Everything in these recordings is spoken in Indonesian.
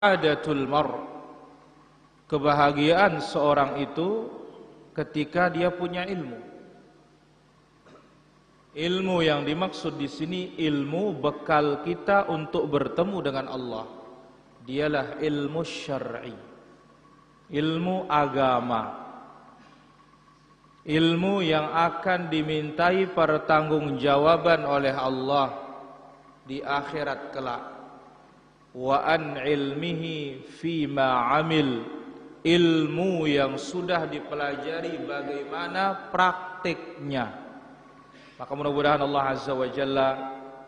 Adatul mar, kebahagiaan seorang itu ketika dia punya ilmu. Ilmu yang dimaksud di sini ilmu bekal kita untuk bertemu dengan Allah. Dialah ilmu syar'i, ilmu agama, ilmu yang akan dimintai pertanggungjawaban oleh Allah di akhirat kelak. Wa an ilmihi fima amil, ilmu yang sudah dipelajari bagaimana praktiknya. Maka mudah-mudahan Allah Azza wa Jalla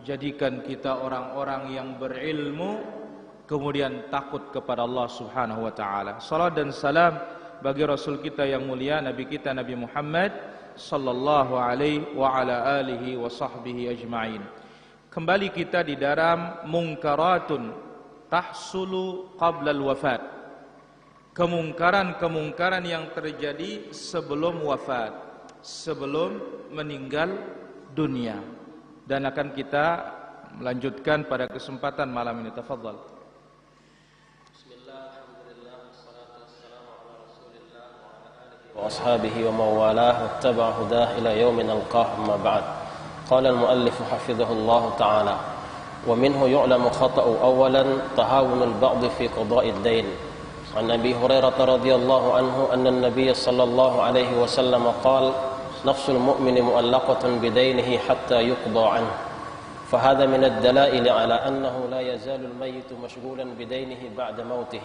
jadikan kita orang-orang yang berilmu kemudian takut kepada Allah Subhanahu wa taala. Salat dan salam bagi Rasul kita yang mulia, Nabi kita Nabi Muhammad sallallahu alaihi wa ala alihi wa sahbihi ajma'in. Kembali kita di dalam mungkaratun tahsulu qabla al-wafat, kemungkaran-kemungkaran yang terjadi sebelum wafat, sebelum meninggal dunia. Dan akan kita melanjutkan pada kesempatan malam ini. Tafadhal. Bismillah, alhamdulillah, wassalatu wassalamu ala rasulillah wa ala alihi wa ashabihi wa mawalah wattaba'a hudah ila yaumin alqah, amma ba'd. Qala al-muallif hafizahullah ta'ala: ومنه يعلم خطأ أولا تهاون البعض في قضاء الدين. عن أبي هريرة رضي الله عنه أن النبي صلى الله عليه وسلم قال: نفس المؤمن مؤلقة بدينه حتى يقضى عنه. فهذا من الدلائل على أنه لا يزال الميت مشغولا بدينه بعد موته،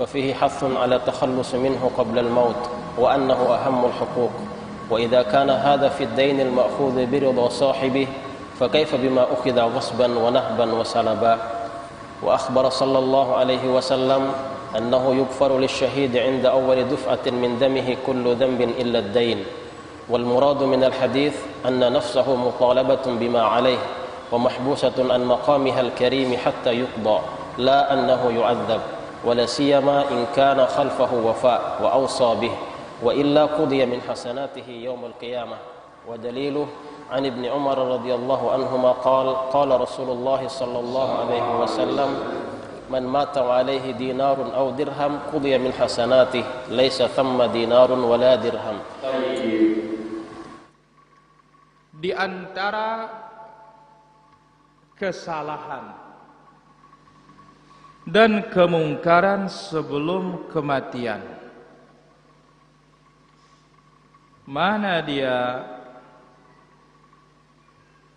ففيه حث على التخلص منه قبل الموت، وأنه أهم الحقوق. وإذا كان هذا في الدين المأخوذ برضا صاحبه فكيف بما أخذ غصبا ونهبا وسلبا. وأخبر صلى الله عليه وسلم أنه يغفر للشهيد عند أول دفعة من دمه كل ذنب إلا الدين. والمراد من الحديث أن نفسه مطالبة بما عليه ومحبوسة عن مقامها الكريم حتى يقضى، لا أنه يعذب، ولا سيما إن كان خلفه وفاء وأوصى به، وإلا قضي من حسناته يوم القيامة. ودليله عن ابن عمر رضي الله عنهما قال: قال رسول الله صلى الله عليه وسلم: من مات عليه دينار أو درهم قضي من حسناته، ليس ثم دينار ولا درهم. Di antara kesalahan dan kemungkaran sebelum kematian, mana dia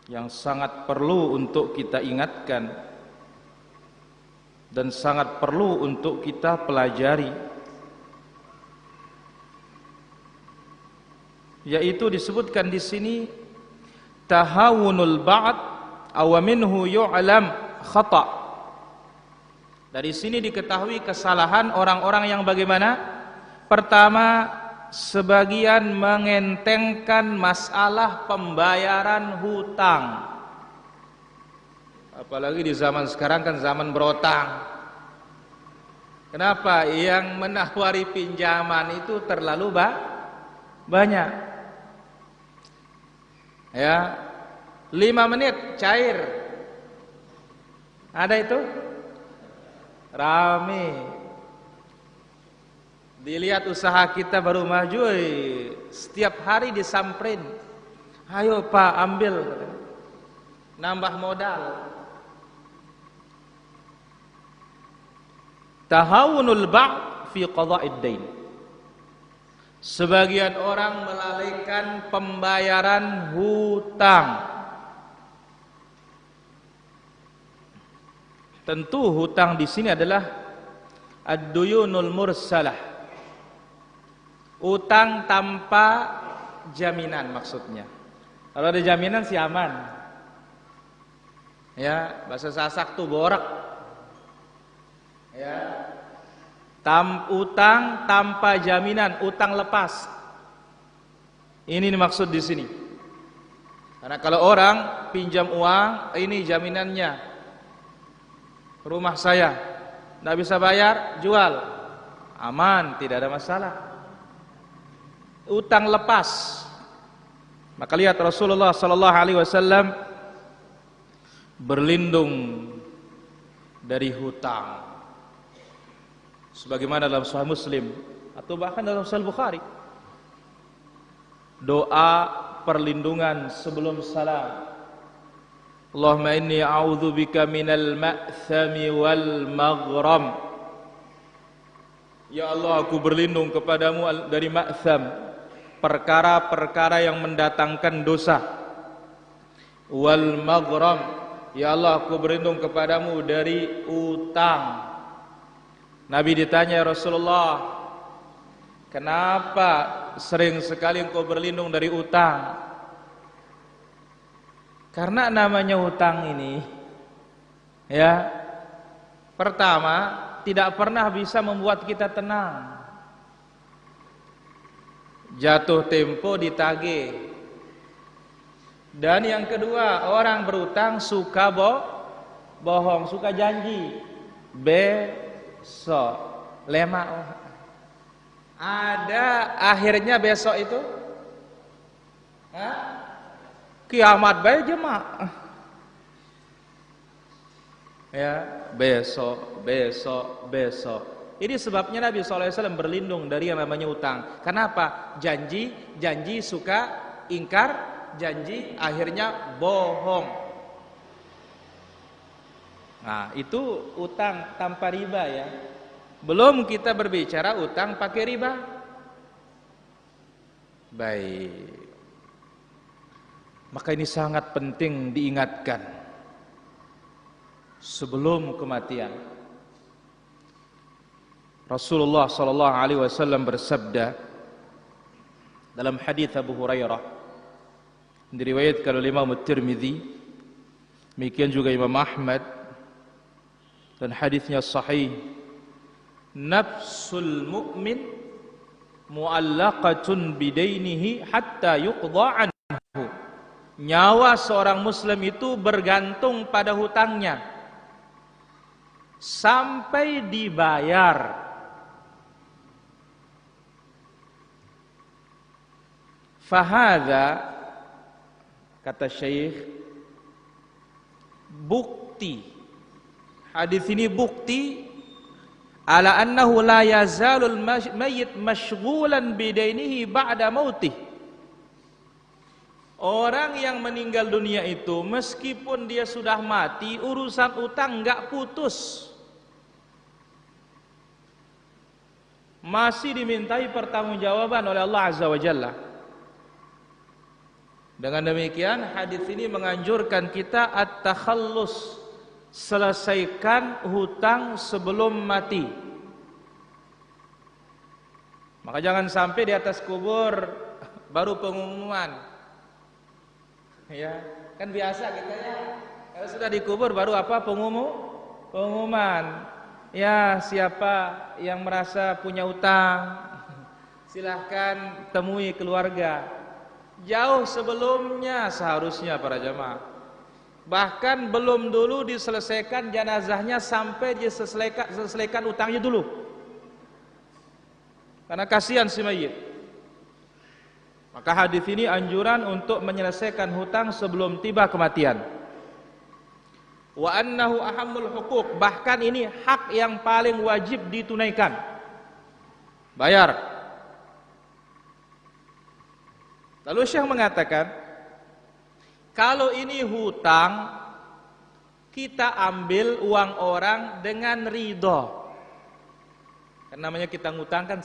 yang sangat perlu untuk kita ingatkan dan sangat perlu untuk kita pelajari, yaitu disebutkan di sini tahawunul ba'd aw minhu yu'lam khata'. Dari sini diketahui kesalahan orang-orang yang bagaimana? Pertama, sebagian mengentengkan masalah pembayaran hutang. Apalagi di zaman sekarang kan zaman berotang. Kenapa? Yang menawari pinjaman itu terlalu banyak. Ya, 5 menit cair. Ada itu? Rame. Dilihat usaha kita baru maju, setiap hari disamperin. Ayo Pak, ambil, nambah modal. Tahawunul ba'd fi qada'id dain. Sebagian orang melalaikan pembayaran hutang. Tentu hutang di sini adalah ad-duyunul mursalah. Utang tanpa jaminan maksudnya. Kalau ada jaminan sih aman. Ya, bahasa Sasak tuh borak. Ya. Utang tanpa jaminan, utang lepas. Ini maksud di sini. Karena kalau orang pinjam uang, ini jaminannya. Rumah saya enggak bisa bayar, jual. Aman, tidak ada masalah. Utang lepas. Maka lihat Rasulullah sallallahu alaihi wasallam berlindung dari hutang. sebagaimana dalam Sahih Muslim atau bahkan dalam Sahih Bukhari, doa perlindungan sebelum salam. Allahumma inni a'udzubika minal ma'thami wal maghram. Ya Allah, aku berlindung kepadamu dari ma'tham, perkara-perkara yang mendatangkan dosa. Wal maghram, ya Allah, aku berlindung kepadamu dari utang. Nabi ditanya, ya Rasulullah, kenapa sering sekali engkau berlindung dari utang? Karena namanya hutang ini, ya, pertama tidak pernah bisa membuat kita tenang. Jatuh tempo ditagih. Dan yang kedua, orang berutang suka bohong, suka janji. Besok lema. Ada akhirnya besok itu, kiamat baik jemaah. Ya, besok. Ini sebabnya Nabi SAW berlindung dari yang namanya utang. Kenapa? Janji suka ingkar, janji akhirnya bohong. Nah, itu utang tanpa riba ya. Belum kita berbicara utang pakai riba. Baik. Maka ini sangat penting diingatkan sebelum kematian. Rasulullah sallallahu alaihi wasallam bersabda dalam hadis Abu Hurairah, diriwayatkan oleh Imam Tirmidzi, demikian juga Imam Ahmad, dan hadisnya sahih. Nafsul mu'min mu'allaqatun bidainihi hatta yuqda anhu. Nyawa seorang muslim itu bergantung pada hutangnya sampai dibayar. Fahadha, kata Syekh, bukti, hadis ini bukti ala annahu la yazalul mayyit mashghulan bidainihi ba'da mautih. Orang yang meninggal dunia itu meskipun dia sudah mati, urusan utang enggak putus. Masih dimintai pertanggungjawaban oleh Allah Azza wa Jalla. Dengan demikian hadis ini menganjurkan kita at-takhallus, selesaikan hutang sebelum mati. Maka jangan sampai di atas kubur baru pengumuman. Ya, kan biasa kita ya, kalau sudah dikubur baru apa? Pengumuman. Ya, siapa yang merasa punya utang, silahkan temui keluarga. Jauh sebelumnya seharusnya para jamaah. Bahkan belum dulu diselesaikan jenazahnya sampai diselesaikan utangnya dulu. Karena kasihan si mayit. Maka hadis ini anjuran untuk menyelesaikan hutang sebelum tiba kematian. Wa annahu ahammul huquq, bahkan ini hak yang paling wajib ditunaikan. Bayar. Lalu Syekh mengatakan, kalau ini hutang, kita ambil uang orang dengan ridho. Kan namanya kita ngutang kan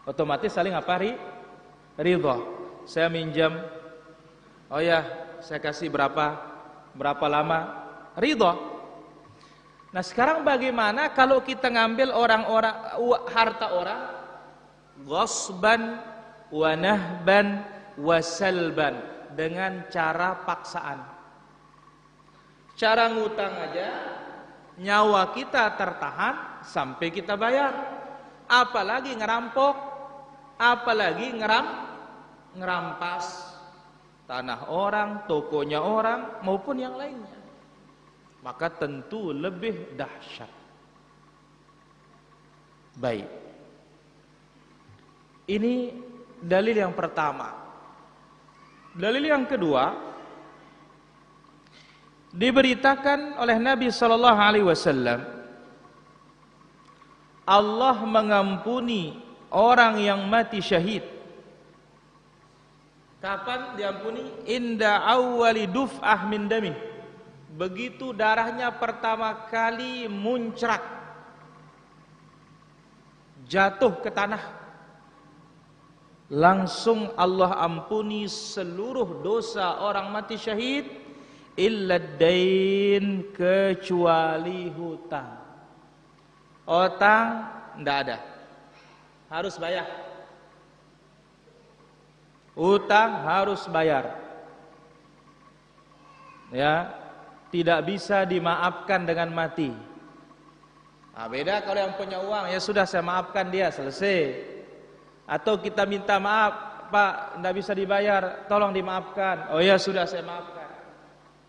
otomatis saling apa? Ridho. Saya minjam, oh ya, saya kasih berapa lama? Ridho. Nah, sekarang bagaimana kalau kita ngambil harta orang ghasban wa nahban wa salban, dengan cara paksaan. Cara ngutang aja nyawa kita tertahan sampai kita bayar. Apalagi ngerampok, apalagi ngerampas tanah orang, tokonya orang maupun yang lainnya. Maka tentu lebih dahsyat. Baik. Ini dalil yang pertama. Dalil yang kedua, diberitakan oleh Nabi sallallahu alaihi wasallam Allah mengampuni orang yang mati syahid. Kapan diampuni? Inda awwali duf'ah min damih. Begitu darahnya pertama kali muncrat, jatuh ke tanah, langsung Allah ampuni seluruh dosa orang mati syahid, illa dain, kecuali hutang. Hutang tidak ada, harus bayar. Hutang harus bayar. Ya, tidak bisa dimaafkan dengan mati. Nah, beda kalau yang punya uang, ya sudah saya maafkan dia, selesai. Atau kita minta maaf, Pak, tidak bisa dibayar, tolong dimaafkan. Oh ya sudah, saya maafkan.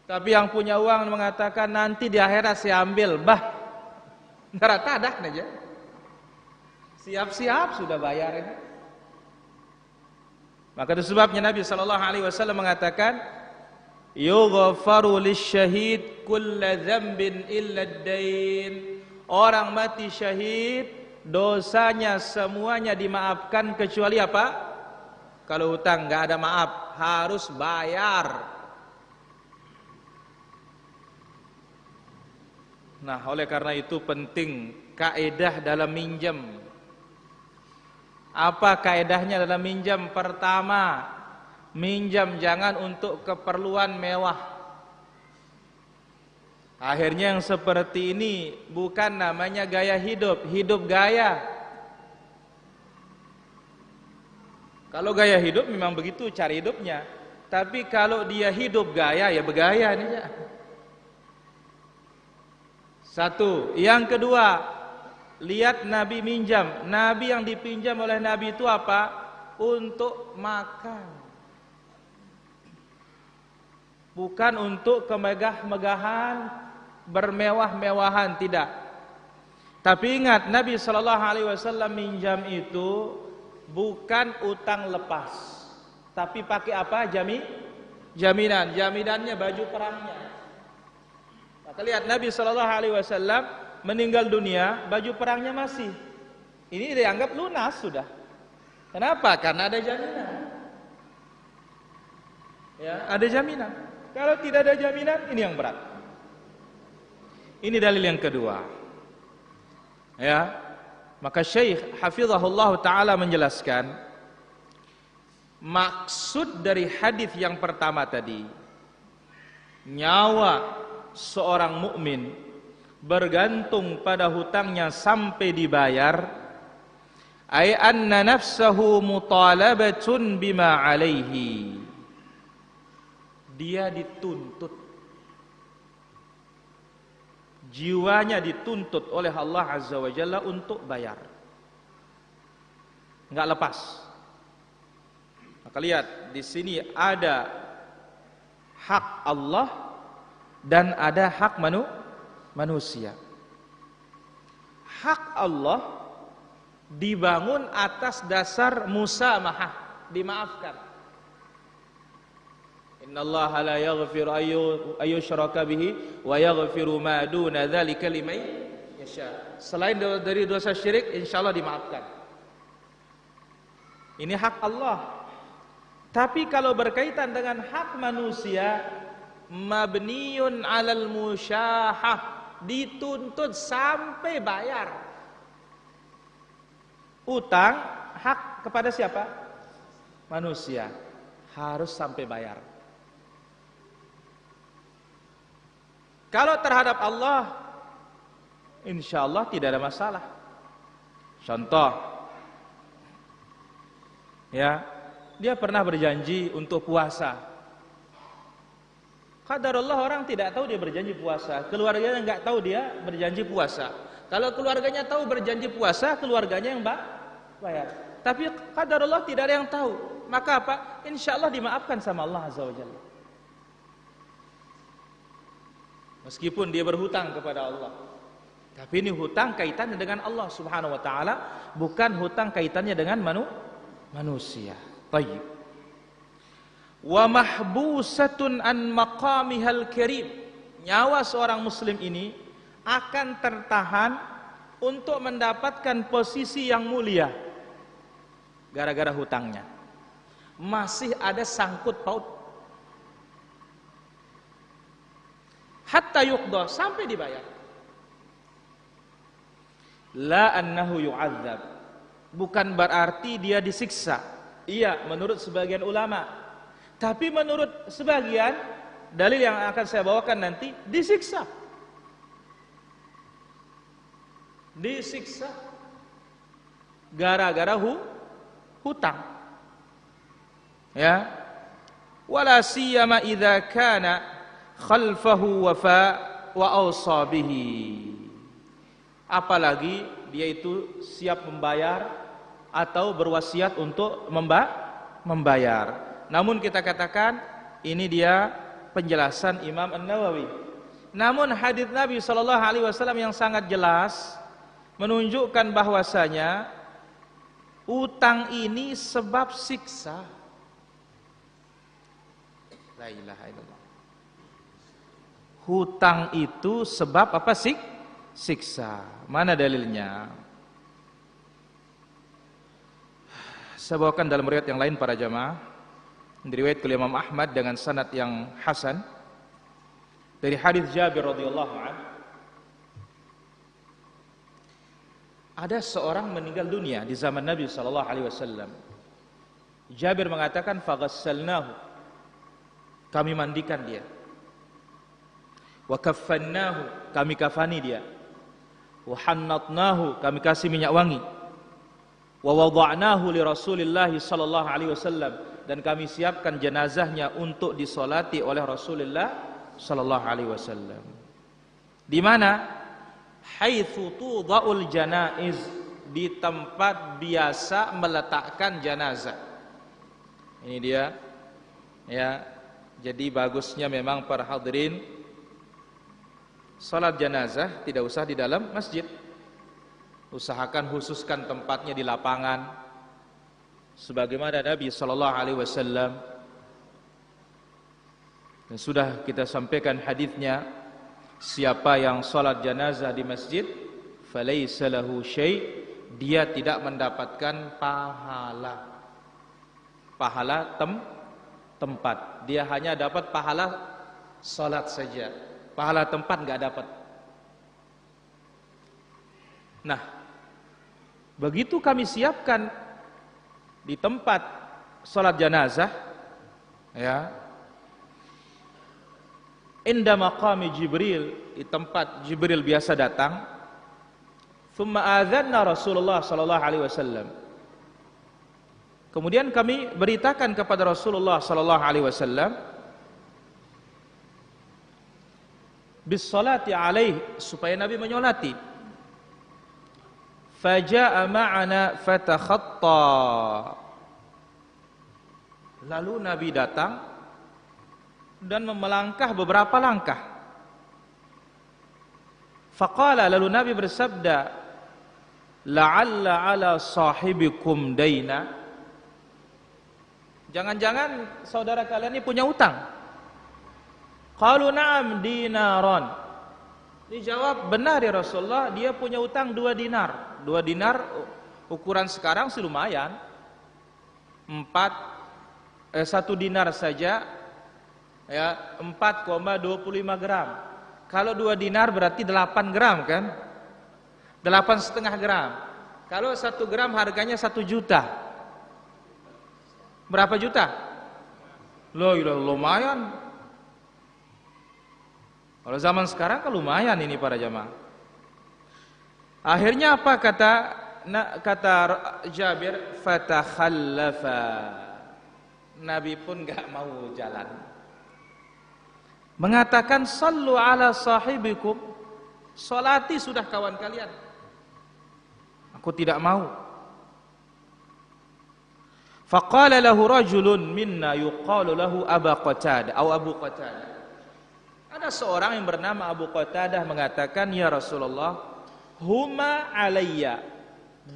Tapi yang punya uang mengatakan nanti di akhirat saya ambil, tadak aja. Siap-siap sudah bayar ini. Maka itu sebabnya Nabi SAW mengatakan, yughfaru lisyahid kulla dzambin illa ad-dain. Orang mati syahid dosanya semuanya dimaafkan kecuali apa? Kalau hutang enggak ada maaf, harus bayar. Nah, oleh karena itu penting kaidah dalam minjam. Apa kaidahnya dalam minjam? Pertama, minjam jangan untuk keperluan mewah. Akhirnya yang seperti ini bukan namanya gaya hidup, hidup gaya. Kalau gaya hidup memang begitu cari hidupnya. Tapi kalau dia hidup gaya, ya bergaya nih ya. Satu. Yang kedua, lihat Nabi minjam. Nabi yang dipinjam oleh Nabi itu apa? Untuk makan. Bukan untuk kemegah-megahan, bermewah-mewahan, tidak. Tapi ingat, Nabi SAW minjam itu bukan utang lepas, tapi pakai apa? Jaminan. Jaminannya baju perangnya. Maka lihat Nabi SAW meninggal dunia, baju perangnya masih. Ini dianggap lunas sudah. Kenapa? Karena ada jaminan. Ya, ada jaminan. Kalau tidak ada jaminan, ini yang berat. Ini dalil yang kedua. Ya, maka Syekh Hafizahullah Ta'ala menjelaskan maksud dari hadis yang pertama tadi, nyawa seorang mukmin bergantung pada hutangnya sampai dibayar, ay anna nafsahu mutalabatun bima alaihi. Dia dituntut, jiwanya dituntut oleh Allah Azza wa Jalla untuk bayar, enggak lepas. Maka lihat di sini ada hak Allah dan ada hak manusia. Hak Allah dibangun atas dasar musamahah, dimaafkan. Innallaha la yaghfiru ayyushraka bihi wa yaghfiru ma duna dzalika liman yasha. Selain dari dosa syirik, insyaallah dimaafkan. Ini hak Allah. Tapi kalau berkaitan dengan hak manusia, mabniun 'alal musyahah, dituntut sampai bayar. Utang hak kepada siapa? Manusia. Harus sampai bayar. Kalau terhadap Allah, insyaallah tidak ada masalah. Contoh, ya, dia pernah berjanji untuk puasa. Qadarullah orang tidak tahu dia berjanji puasa, keluarganya enggak tahu dia berjanji puasa. Kalau keluarganya tahu berjanji puasa, keluarganya yang bayar. Tapi qadarullah tidak ada yang tahu. Maka apa? Insyaallah dimaafkan sama Allah Azza wa Jalla. Meskipun dia berhutang kepada Allah, tapi ini hutang kaitannya dengan Allah Subhanahu wa taala, bukan hutang kaitannya dengan manusia. Tayyib. Wa mahbusatun an maqamihal karim. Nyawa seorang muslim ini akan tertahan untuk mendapatkan posisi yang mulia gara-gara hutangnya. Masih ada sangkut paut. Hatta yuqda, sampai dibayar. La annahu yu'adzab, bukan berarti dia disiksa. Iya, menurut sebagian ulama. Tapi menurut sebagian, dalil yang akan saya bawakan nanti, disiksa. Disiksa gara-gara hutang. Ya. Wala siyama idza kana khalfahu wafa wa awsa bihi. Apalagi dia itu siap membayar atau berwasiat untuk membayar. Namun kita katakan ini dia penjelasan Imam An-Nawawi. Namun hadis Nabi SAW yang sangat jelas menunjukkan bahwasanya utang ini sebab siksa. La ilaha illallah. Hutang itu sebab apa sih? Siksa. Mana dalilnya? Saya bawakan dalam riwayat yang lain para jamaah. Diriwayat oleh Imam Ahmad dengan sanad yang hasan dari hadis Jabir radhiyallahu anhu. Ada seorang meninggal dunia di zaman Nabi sallallahu alaihi wasallam. Jabir mengatakan faghassalnahu, kami mandikan dia. Wa kaffannahu, kami kafani dia. Wa hannatnahu, kami kasih minyak wangi. Wa wada'nahu li Rasulillah sallallahu alaihi wasallam, dan kami siapkan jenazahnya untuk disolati oleh Rasulullah sallallahu alaihi wasallam. Di mana? Haitsu tudha'ul janaiz, di tempat biasa meletakkan jenazah. Ini dia. Ya. Jadi bagusnya memang para hadirin salat jenazah tidak usah di dalam masjid. Usahakan khususkan tempatnya di lapangan sebagaimana Nabi sallallahu alaihi wasallam. Dan sudah kita sampaikan hadisnya, siapa yang salat jenazah di masjid falaisa lahu syai', dia tidak mendapatkan pahala tempat. Dia hanya dapat pahala salat saja. Pahala tempat enggak dapat. Nah, begitu kami siapkan di tempat salat jenazah, ya, inda maqami Jibril, di tempat Jibril biasa datang, thumma adzanna Rasulullah sallallahu alaihi wasallam. Kemudian kami beritakan kepada Rasulullah sallallahu alaihi wasallam bis salati alaihi, supaya Nabi menyolati. Faja'a ma'ana fatakhatta. Lalu Nabi datang dan melangkah beberapa langkah. Faqala, lalu Nabi bersabda, la'alla ala sahibikum daina. Jangan-jangan saudara kalian ini punya utang. Qalu na'am dinaran. Dijawab, benar ya Rasulullah, dia punya utang 2 dinar. 2 dinar ukuran sekarang sih lumayan. 1 dinar saja ya 4,25 gram. Kalau 2 dinar berarti 8 gram kan? 8,5 gram. Kalau 1 gram harganya 1 juta. Berapa juta? Loh, lumayan. Kalau zaman sekarang kan lumayan ini para jamaah. Akhirnya apa kata Jabir? Fatakhallafa. Nabi pun enggak mau jalan. Mengatakan sallu ala sahibikum, salati sudah kawan kalian. Aku tidak mau. Faqala lahu rajulun minna yuqalu lahu Abu Qatadah atau Abu Qatadah. Ada seorang yang bernama Abu Qatadah mengatakan, ya Rasulullah, huma alayya,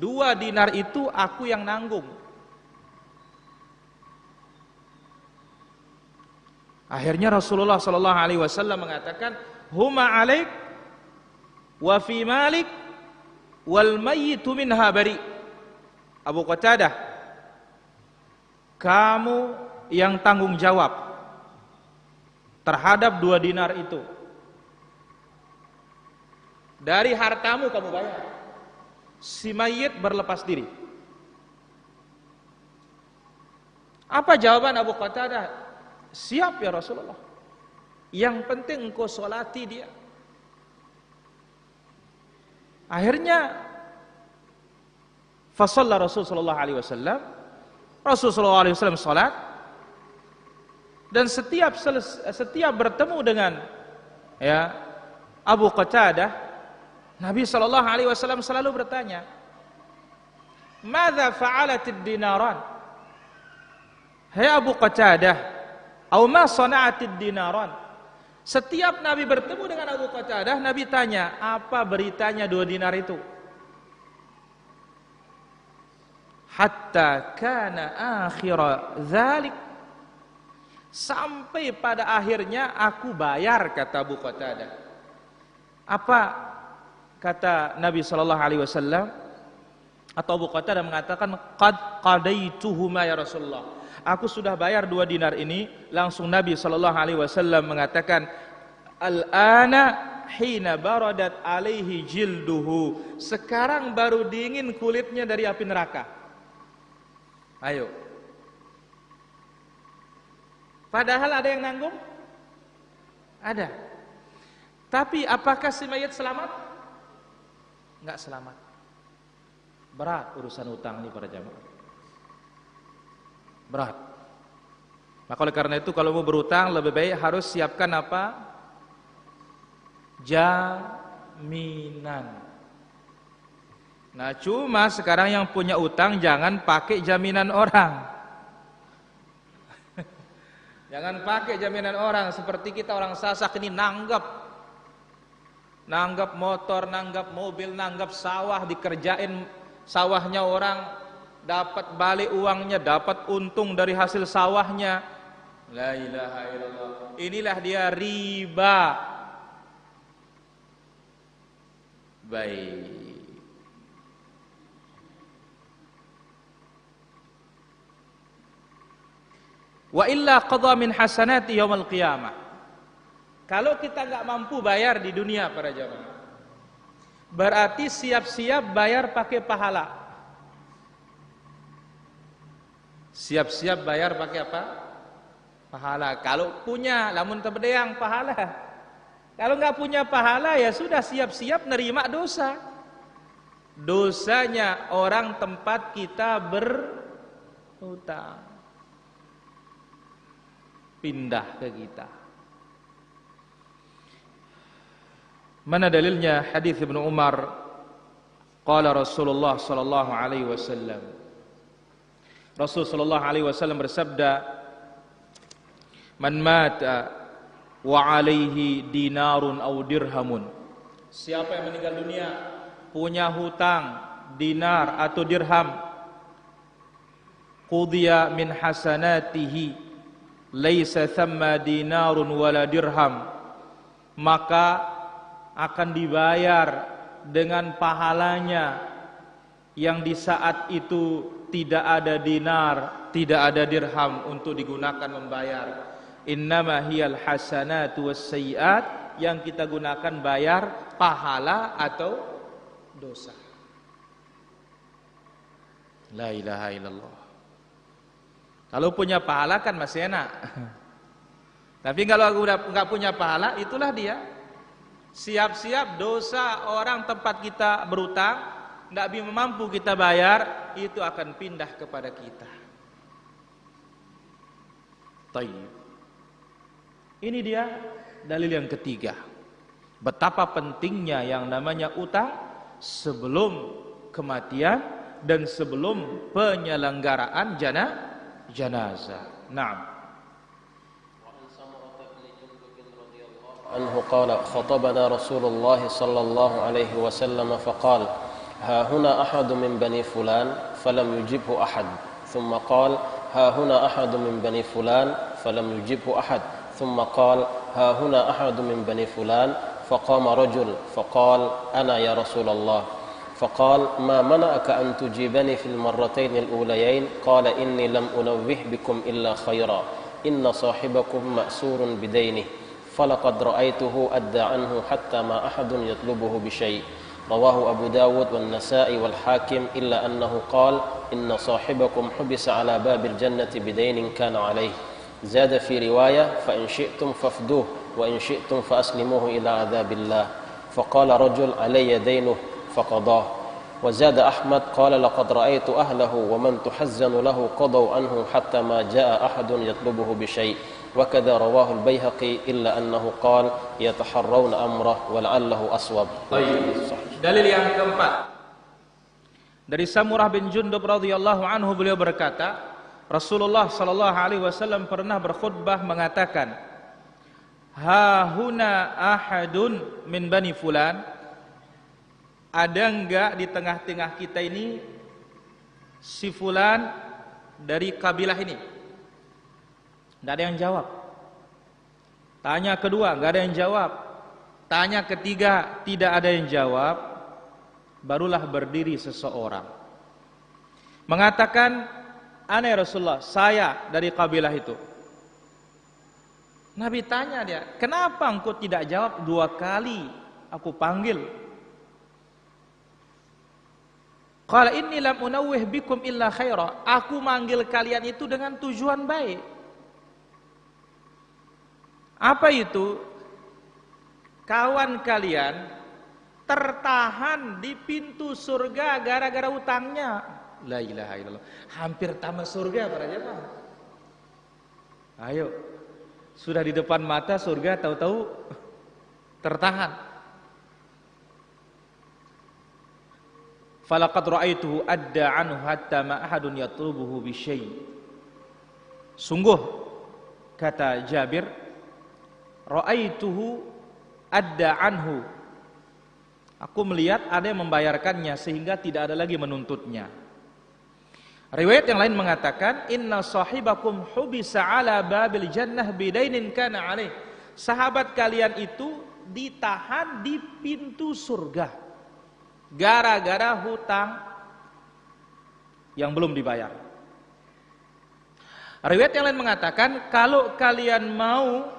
2 dinar itu aku yang nanggung. Akhirnya Rasulullah sallallahu alaihi wasallam mengatakan, huma alaik wa fi malik wal mayyitu minha bari. Abu Qatadah, kamu yang tanggung jawab terhadap 2 dinar itu. Dari hartamu kamu bayar. Si mayit berlepas diri. Apa jawaban Abu Qatadah? Siap ya Rasulullah. Yang penting engkau solati dia. Akhirnya fasalla Rasulullah sallallahu alaihi wasallam. Rasulullah sallallahu alaihi wasallam salat, dan setiap bertemu dengan Abu Qatadah, Nabi sallallahu alaihi wasallam selalu bertanya, "Madza fa'alatid dinaran?" Hai Abu Qatadah, "Au ma sana'atid dinaran?" Setiap Nabi bertemu dengan Abu Qatadah, Nabi tanya, apa beritanya 2 dinar itu? Hatta kana akhira dzalik, sampai pada akhirnya aku bayar, kata Abu Qatadah. Apa kata Nabi sallallahu alaihi wasallam? Atau Abu Qatadah mengatakan, qad qadaituhuma ya Rasulullah. Aku sudah bayar 2 dinar ini. Langsung Nabi sallallahu alaihi wasallam mengatakan, al-ana hina baradat alaihi jilduhu. Sekarang baru dingin kulitnya dari api neraka. Ayo. Padahal ada yang nanggung? Ada. Tapi apakah si mayit selamat? Enggak selamat. Berat urusan utang ini para jamaah. Berat. Maka oleh karena itu kalau mau berutang lebih baik harus siapkan apa? Jaminan. Nah, cuma sekarang yang punya utang jangan pakai jaminan orang. Jangan pakai jaminan orang. Seperti kita orang Sasak ini nanggap motor, nanggap mobil, nanggap sawah, dikerjain sawahnya orang, dapat balik uangnya, dapat untung dari hasil sawahnya. La ilaha illallah. Inilah dia riba. Baik. Wa illa qadha min hasanati yaumil qiyamah. Kalau kita enggak mampu bayar di dunia para jamaah, berarti siap-siap bayar pakai pahala. Siap-siap bayar pakai apa? Pahala. Kalau punya, lamun tebedeang pahala. Kalau enggak punya pahala ya sudah siap-siap nerima dosa. Dosanya orang tempat kita berutang. Pindah ke kita. Mana dalilnya? Hadis Ibnu Umar, qala Rasulullah sallallahu alaihi wasallam. Rasul sallallahu alaihi wasallam bersabda, "Man mata wa alaihi dinarun aw dirhamun." Siapa yang meninggal dunia punya hutang dinar atau dirham, qudiya min hasanatihi laisa thamma dinarun wala dirham, maka akan dibayar dengan pahalanya yang di saat itu tidak ada dinar, tidak ada dirham untuk digunakan membayar. Innama hiyal hasanatu wassayyiat, yang kita gunakan bayar pahala atau dosa. La ilaha illallah. Kalau punya pahala kan masih enak. Tapi kalau udah enggak punya pahala, itulah dia. Siap-siap dosa orang tempat kita berutang, enggak mampu kita bayar, itu akan pindah kepada kita. Tayyib. Ini dia dalil yang ketiga. Betapa pentingnya yang namanya utang sebelum kematian dan sebelum penyelenggaraan janazah. Naam. عنه قال خطبنا رسول الله صلى الله عليه وسلم فقال ها هنا أحد من بني فلان فلم يجبه أحد ثم قال ها هنا أحد من بني فلان فلم يجبه أحد ثم قال ها هنا أحد من بني فلان فقام رجل فقال أنا يا رسول الله فقال ما منعك أن تجيبني في المرتين الأوليين قال إني لم أنوه بكم إلا خيرا إن صاحبكم مأسور بدينه فلقد رأيته أدى عنه حتى ما أحد يطلبه بشيء رواه أبو داود والنسائي والحاكم إلا أنه قال إن صاحبكم حبس على باب الجنة بدين كان عليه زاد في رواية فإن شئتم فافدوه وإن شئتم فأسلموه إلى عذاب الله فقال رجل علي دينه فقضاه وزاد أحمد قال لقد رأيت أهله ومن تحزن له قضوا عنه حتى ما جاء أحد يطلبه بشيء وكذا رواه البيهقي إلا أنه قال يتحرون أمره ولعله أصوب. Dalil yang keempat dari Samurah bin Jundub radhiyallahu anhu, beliau berkata, Rasulullah sallallahu alaihi wasallam pernah berkhutbah mengatakan, ha huna ahadun min bani fulan, ada enggak di tengah-tengah kita ini si fulan dari kabilah ini? Enggak ada yang jawab. Tanya kedua, enggak ada yang jawab. Tanya ketiga, tidak ada yang jawab. Barulah berdiri seseorang mengatakan, ana ya Rasulullah, saya dari kabilah itu. Nabi tanya dia, kenapa engkau tidak jawab 2 kali aku panggil? Qala inni lam unawwih bikum illa khaira, aku manggil kalian itu dengan tujuan baik. Apa itu? Kawan kalian tertahan di pintu surga gara-gara utangnya. La ilaha illallah. Hampir tamat surga para jemaah. Ayo. Sudah di depan mata surga, tahu-tahu tertahan. Falaqad ra'aituhu adda anhu hatta ma ahadun yatlubuhu bi syai'. Sungguh kata Jabir, ra'aituhu adda anhu, aku melihat ada yang membayarkannya sehingga tidak ada lagi menuntutnya. Riwayat yang lain mengatakan, inna sahibakum hubisa ala babil jannah bidainin kana alaih, sahabat kalian itu ditahan di pintu surga gara-gara hutang yang belum dibayar. Riwayat yang lain mengatakan, kalau kalian mau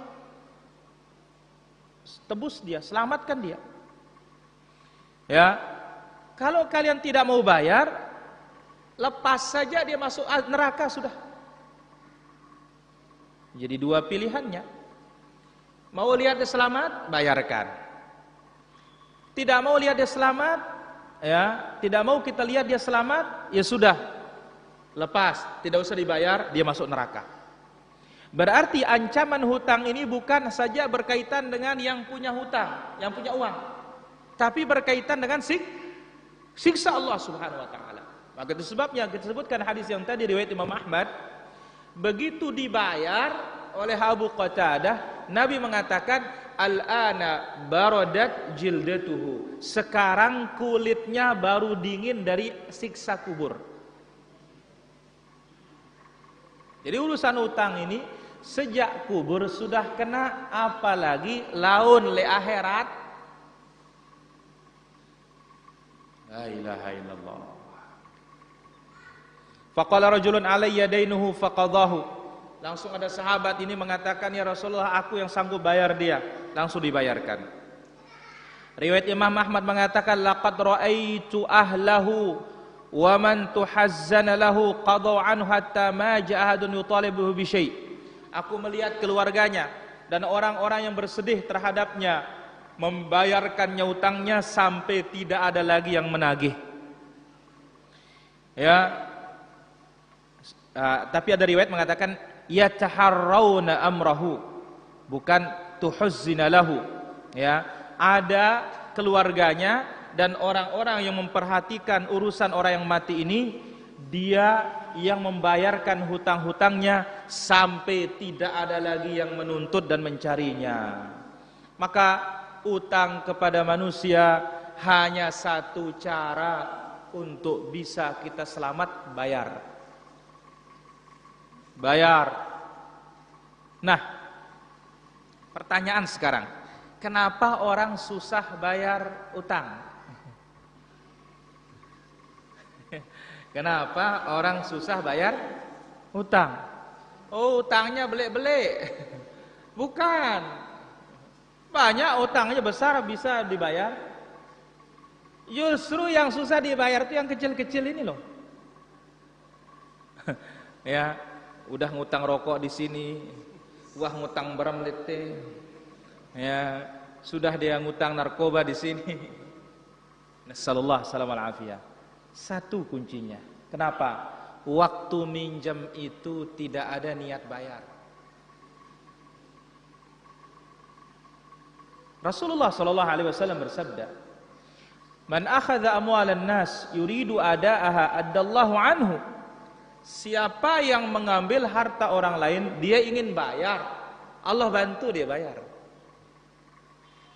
tebus dia, selamatkan dia. Ya, kalau kalian tidak mau bayar, lepas saja dia masuk neraka sudah. Jadi 2 pilihannya. Mau lihat dia selamat, bayarkan. Tidak mau lihat dia selamat, ya, tidak mau kita lihat dia selamat, ya sudah, lepas, tidak usah dibayar, dia masuk neraka. Berarti ancaman hutang ini bukan saja berkaitan dengan yang punya hutang, yang punya uang, tapi berkaitan dengan siksa Allah Subhanahu wa taala. Maka itu sebabnya kita sebutkan hadis yang tadi riwayat Imam Ahmad, begitu dibayar oleh Abu Qatadah, Nabi mengatakan, al-ana baradat jildatuhu, sekarang kulitnya baru dingin dari siksa kubur. Jadi urusan utang ini sejak kubur sudah kena, apalagi laun le akhirat. La ilaha illallah. Faqala rajulun alayya dainuhu faqadahu. Langsung ada sahabat ini mengatakan, ya Rasulullah, aku yang sanggup bayar dia. Langsung dibayarkan. Riwayat Imam Ahmad mengatakan, laqad ra'aitu ahlahu wa man tuhazzana lahu qadaw anhu hatta ma ja'a ahadun yutalibuhu bi syai'. Aku melihat keluarganya dan orang-orang yang bersedih terhadapnya membayarkannya utangnya sampai tidak ada lagi yang menagih. Ya. Tapi ada riwayat mengatakan yataharrauna amrahu, bukan tuhuzzina lahu. Ya, ada keluarganya dan orang-orang yang memperhatikan urusan orang yang mati ini, dia yang membayarkan hutang-hutangnya sampai tidak ada lagi yang menuntut dan mencarinya. Maka utang kepada manusia hanya satu cara untuk bisa kita selamat, bayar. Bayar. Nah, pertanyaan sekarang, kenapa orang susah bayar utang? Kenapa orang susah bayar hutang? Oh, hutangnya belek-belek. Bukan. Banyak hutangnya besar bisa dibayar. Justru yang susah dibayar itu yang kecil-kecil ini loh. Ya, udah ngutang rokok di sini, wah ngutang beremlete. Ya, sudah dia ngutang narkoba di sini. Nasallallahu salam al afiyah. Satu kuncinya. Kenapa? Waktu minjam itu tidak ada niat bayar. Rasulullah sallallahu alaihi wasallam bersabda, "Man akhadha amwalan nas yuridu adaaha addallahu anhu." Siapa yang mengambil harta orang lain, dia ingin bayar, Allah bantu dia bayar.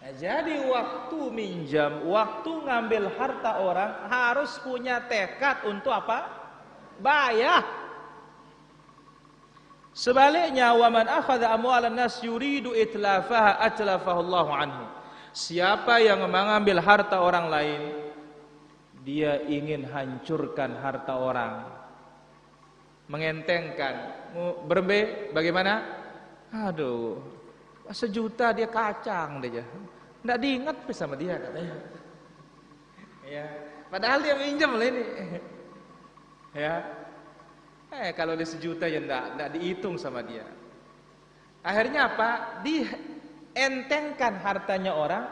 Nah, jadi waktu minjam, waktu ngambil harta orang harus punya tekad untuk apa? Bayar. Sebaliknya, wa man akhadha amwalan nas yuridu itlafaha atlafahu Allahu anhu. Siapa yang mengambil harta orang lain, dia ingin hancurkan harta orang. Mengentengkan. Berbe bagaimana? Aduh, 1 juta dia kacang dia. Enggak diingat sama dia katanya. Ya, padahal dia minjem loh ini. Ya. Kalau dia 1 juta ya enggak dihitung sama dia. Akhirnya apa? Dientengkan hartanya orang,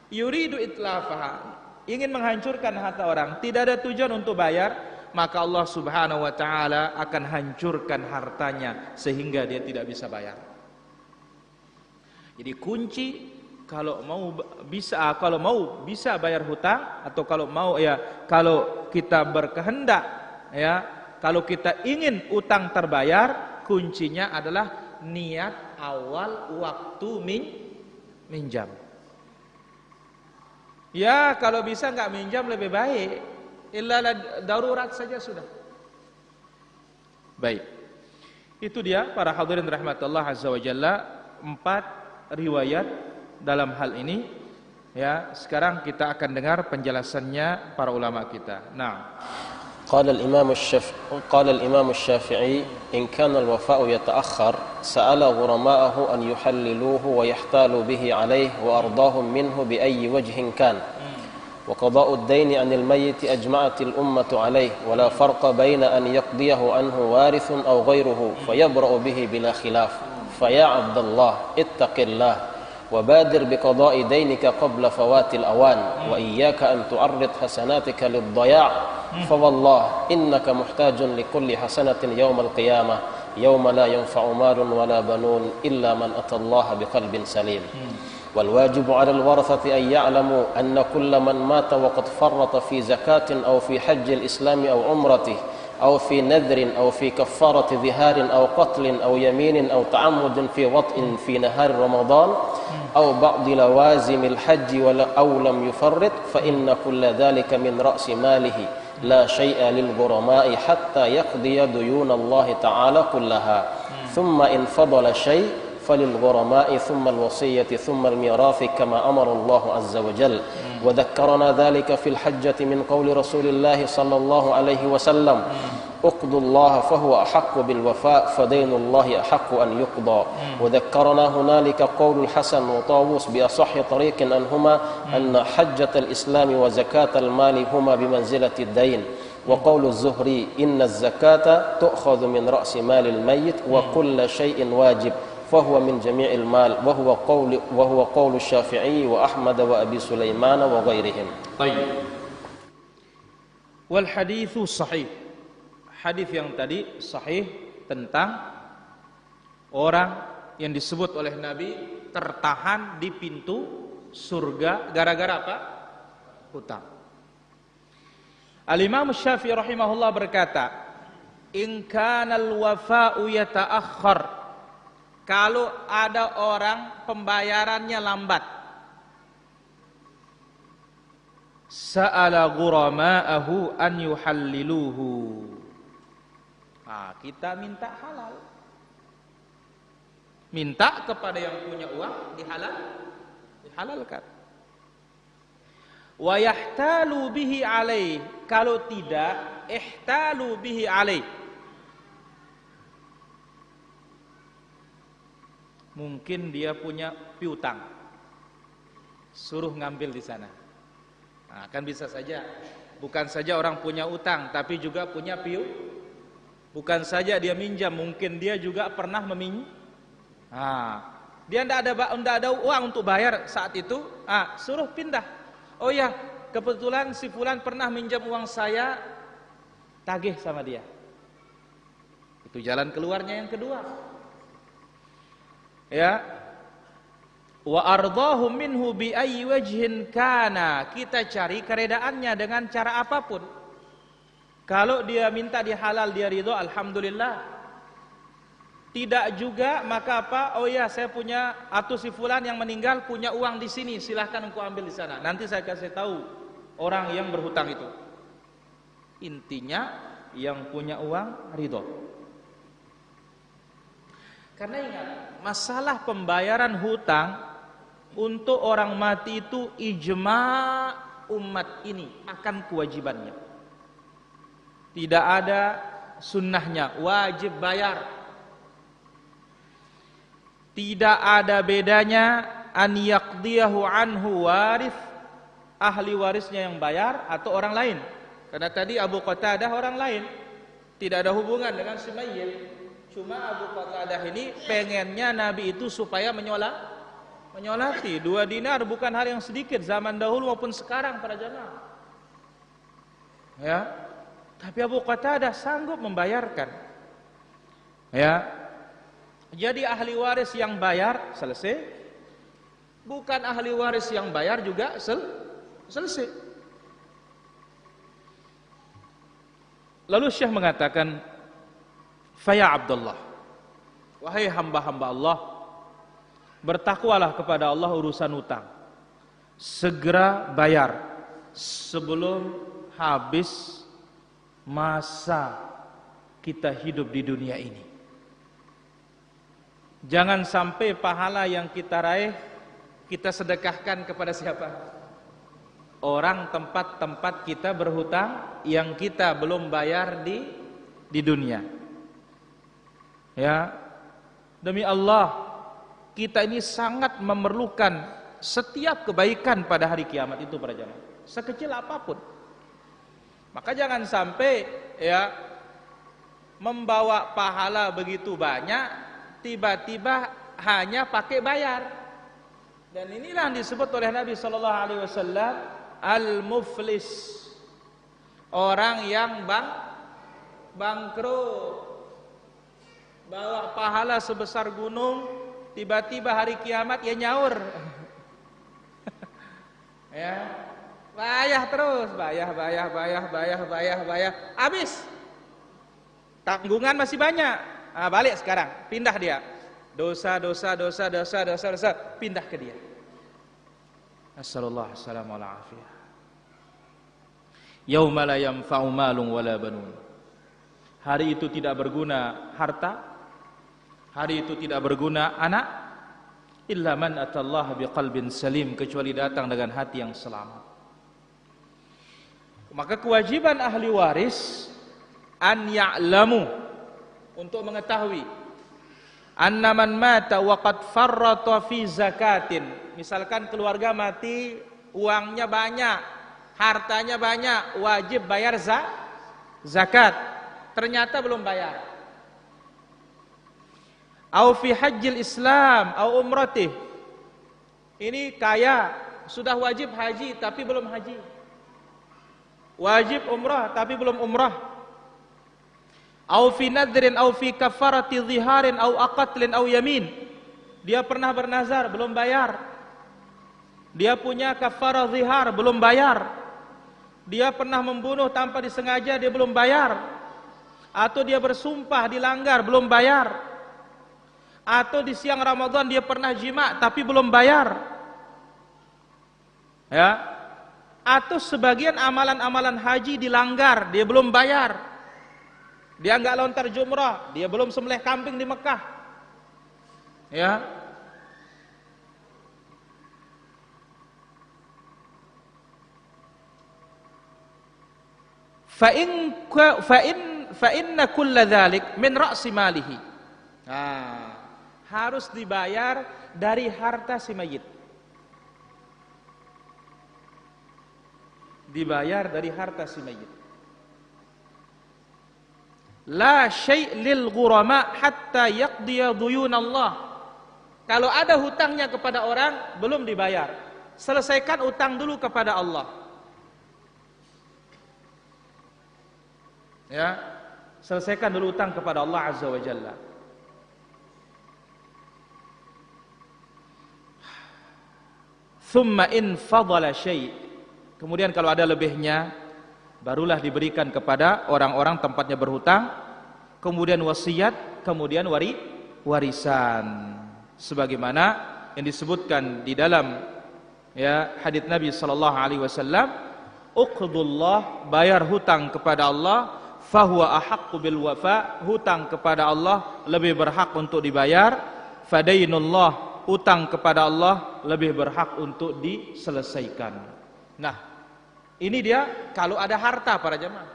yuridu itlafaha. Ingin menghancurkan harta orang, tidak ada tujuan untuk bayar, maka Allah Subhanahu wa taala akan hancurkan hartanya sehingga dia tidak bisa bayar. Jadi kunci kalau mau bisa bayar hutang, atau kalau kita berkehendak, kalau kita ingin utang terbayar, kuncinya adalah niat awal waktu minjam. Ya, kalau bisa nggak minjam lebih baik. Illa darurat saja sudah. Baik. Itu dia para hadirin rahmatullah azza wa jalla, 4 riwayat dalam hal ini. Ya, sekarang kita akan dengar penjelasannya para ulama kita. Nah, قال الإمام الشافعي إن كان الوفاء يتأخر سأل غرماءه أن يحللوه ويحتالوا به عليه وأرضاهم منه بأي وجه كان وقضاء الدين عن الميت أجمعت الأمة عليه ولا فرق بين أن يقضيه عنه وارث أو غيره فيبرأ به بلا خلاف فيا عبد الله اتق الله وبادر بقضاء دينك قبل فوات الأوان وإياك أن تعرض حسناتك للضياع فوالله إنك محتاج لكل حسنة يوم القيامة يوم لا ينفع مال ولا بنون إلا من أتى الله بقلب سليم والواجب على الورثة أن يعلموا أن كل من مات وقد فرط في زكاة أو في حج الإسلام أو عمرته أو في نذر أو في كفارة ظهار أو قتل أو يمين أو تعمد في وطء في نهار رمضان أو بعض لوازم الحج أو لم يفرط فإن كل ذلك من رأس ماله لا شيء للغرماء حتى يقضي ديون الله تعالى كلها ثم إن فضل شيء فللغرماء ثم الوصية ثم الميراث كما أمر الله عز وجل وذكرنا ذلك في الحجة من قول رسول الله صلى الله عليه وسلم اقضوا الله فهو أحق بالوفاء فدين الله أحق أن يقضى وذكرنا هنالك قول الحسن وطاووس بأصح طريق أنهما أن حجة الإسلام وزكاة المال هما بمنزلة الدين وقول الزهري إن الزكاة تؤخذ من رأس مال الميت وكل شيء واجب فهو من جميع المال وهو قول الشافعي وأحمد وأبي سليمان وغيرهم. طيب. والحديث صحيح. Hadis yang tadi sahih tentang orang yang disebut oleh Nabi tertahan di pintu surga gara-gara apa? Hutang. Al-Imam Syafi'i rahimahullah berkata, "In kana al-wafa'u yata'akhkhar." Kalau ada orang pembayarannya lambat, sa'ala ghurama'ahu an yuhalliluhu. Kita minta halal. Minta kepada yang punya uang dihalalkan. Wa yahtalu bihi alaih. Kalau tidak, ihtalu bihi alaih. Mungkin dia punya piutang, suruh ngambil di sana. Nah, kan bisa saja. Bukan saja orang punya utang, tapi juga punya bukan saja dia minjam, mungkin dia juga pernah meminjam. Nah, dia tidak ada uang untuk bayar saat itu. Suruh pindah. Oh ya, kebetulan si fulan pernah minjam uang saya, tagih sama dia. Itu jalan keluarnya yang kedua. Ya, wa ardahu minhu bi ayyi wajhin kana. Kita cari keredaannya dengan cara apapun. Kalau dia minta dihalal, dia ridho, alhamdulillah. Tidak juga, maka apa? Oh ya, saya punya, atau si fulan yang meninggal punya uang di sini, silahkan engkau ambil di sana. Nanti saya kasih tahu orang yang berhutang itu. Intinya yang punya uang ridho. Karena ingat, masalah pembayaran hutang untuk orang mati itu ijma umat ini akan kewajibannya. Tidak ada sunnahnya, wajib bayar. Tidak ada bedanya an yaqdiyahu anhu waris, ahli warisnya yang bayar atau orang lain. Karena tadi Abu Qatadah orang lain, tidak ada hubungan dengan si mayyit. Cuma Abu Qatadah ini pengennya Nabi itu supaya menyolati 2 dinar bukan hal yang sedikit zaman dahulu maupun sekarang para jamaah. Ya. Tapi Abu Qatadah sanggup membayarkan. Ya. Jadi ahli waris yang bayar selesai. Bukan ahli waris yang bayar juga selesai. Lalu Syekh mengatakan, "Faya Abdullah, wahai hamba-hamba Allah, bertakwalah kepada Allah urusan utang. Segera bayar sebelum habis masa kita hidup di dunia ini. Jangan sampai pahala yang kita raih kita sedekahkan kepada siapa? Orang tempat-tempat kita berhutang yang kita belum bayar di dunia. Ya, demi Allah, kita ini sangat memerlukan setiap kebaikan pada hari kiamat itu para jamaah, sekecil apapun. Maka jangan sampai ya membawa pahala begitu banyak tiba-tiba hanya pakai bayar. Dan inilah yang disebut oleh Nabi sallallahu alaihi wasallam al-muflis, orang yang bangkrut. Bawa pahala sebesar gunung, tiba-tiba hari kiamat ya nyaur. Ya, bayar terus, bayar. Habis. Tanggungan masih banyak. Balik sekarang, pindah dia. Dosa, pindah ke dia. Assallallahu alaihi wasallam. Yauma la yanfa'u malun wala banun. Hari itu tidak berguna harta, hari itu tidak berguna anak, illa man atallaha biqalbin salim, kecuali datang dengan hati yang selamat. Maka kewajiban ahli waris an ya'lamu, untuk mengetahui anna man mata wa qad farrata fi zakatin. Misalkan keluarga mati, uangnya banyak, hartanya banyak, wajib bayar zakat, ternyata belum bayar. Au fi hajjil Islam au umratih, ini kaya, sudah wajib haji tapi belum haji, wajib umrah tapi belum umrah. Au fi nadrin au fi kafarati dhiharin au aqatlin au yamin, dia pernah bernazar belum bayar, dia punya kafarah zihar belum bayar, dia pernah membunuh tanpa disengaja dia belum bayar, atau dia bersumpah dilanggar belum bayar, atau di siang Ramadan dia pernah jima tapi belum bayar, ya, atau sebagian amalan-amalan haji dilanggar dia belum bayar. Dia enggak lontar jumrah, dia belum sembelih kambing di Mekah. Ya. fa inna kulla dzalik min ra'si malihi. Nah, harus dibayar dari harta si mayit. Dibayar dari harta si mayit. La syai' lil ghurama hatta yaqdiya duyun Allah. Kalau ada hutangnya kepada orang belum dibayar, selesaikan utang dulu kepada Allah. Ya, selesaikan dulu utang kepada Allah Azza wa Jalla. Thumma in fadala syai'. Kemudian kalau ada lebihnya, barulah diberikan kepada orang-orang tempatnya berhutang, kemudian wasiat, kemudian warisan. Sebagaimana yang disebutkan di dalam hadits Nabi sallallahu alaihi wasallam, uqdullah, bayar hutang kepada Allah, fahuwa ahaqqu bil wafa, hutang kepada Allah lebih berhak untuk dibayar, fadainullah, utang kepada Allah lebih berhak untuk diselesaikan. Nah, ini dia kalau ada harta para jemaah.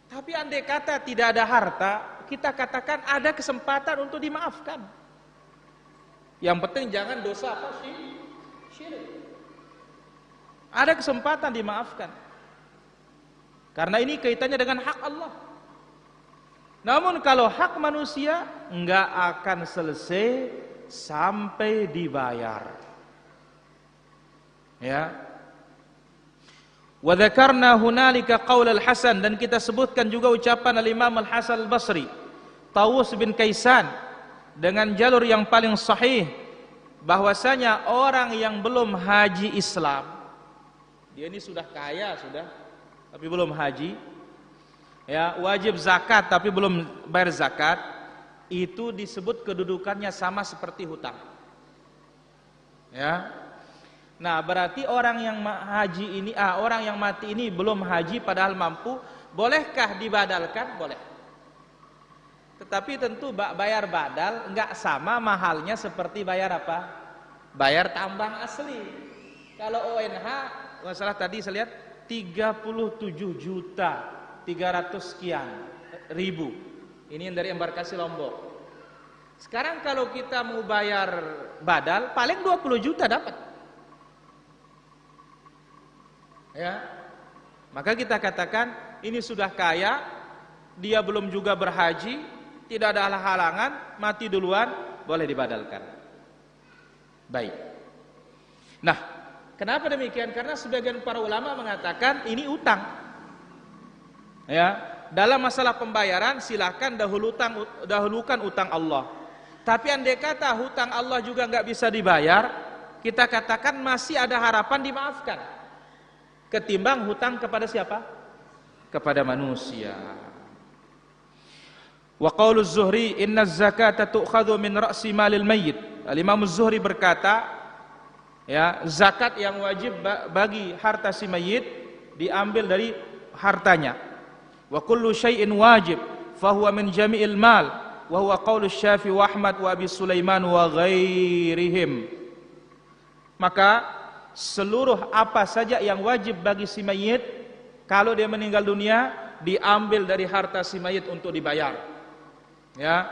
Tapi andai kata tidak ada harta, kita katakan ada kesempatan untuk dimaafkan. Yang penting jangan dosa apa? Syirik. Ada kesempatan dimaafkan. Karena ini kaitannya dengan hak Allah. Namun kalau hak manusia enggak akan selesai sampai dibayar. Ya. Wa dzakarna hunalika qaul al-Hasan, dan kita sebutkan juga ucapan al-Imam al-Hasan al-Basri, Tawus bin Kaisan, dengan jalur yang paling sahih, bahwasanya orang yang belum haji Islam, dia ini sudah kaya tapi belum haji, ya, wajib zakat tapi belum bayar zakat, itu disebut kedudukannya sama seperti hutang. Ya. Nah, berarti orang yang haji ini, orang yang mati ini belum haji padahal mampu, bolehkah dibadalkan? Boleh. Tetapi tentu bayar badal enggak sama mahalnya seperti bayar apa? Bayar tambang asli. Kalau ONH, masalah tadi saya lihat 37.300 sekian ribu. Ini yang dari embarkasi Lombok. Sekarang kalau kita mau bayar badal, paling 20 juta dapat. Ya. Maka kita katakan ini sudah kaya, dia belum juga berhaji, tidak ada halangan, mati duluan, boleh dibadalkan. Baik. Nah, kenapa demikian? Karena sebagian para ulama mengatakan ini utang. Ya, dalam masalah pembayaran silahkan dahulukan utang Allah. Tapi andai kata hutang Allah juga nggak bisa dibayar, kita katakan masih ada harapan dimaafkan. Ketimbang hutang kepada siapa? Kepada manusia. Wa qaulu Az-Zuhri inna az-zakata tu'khadhu min ra'si malil mayyit. Al-Imam Az-Zuhri berkata, ya, zakat yang wajib bagi harta si mayit diambil dari hartanya. Wa kullu syai'in wajib fa huwa min jami'il mal wa huwa qaulu Syafi'i wa Ahmad wa Abi Sulaiman wa ghairihim. Maka seluruh apa saja yang wajib bagi si mayit kalau dia meninggal dunia diambil dari harta si mayit untuk dibayar. Ya,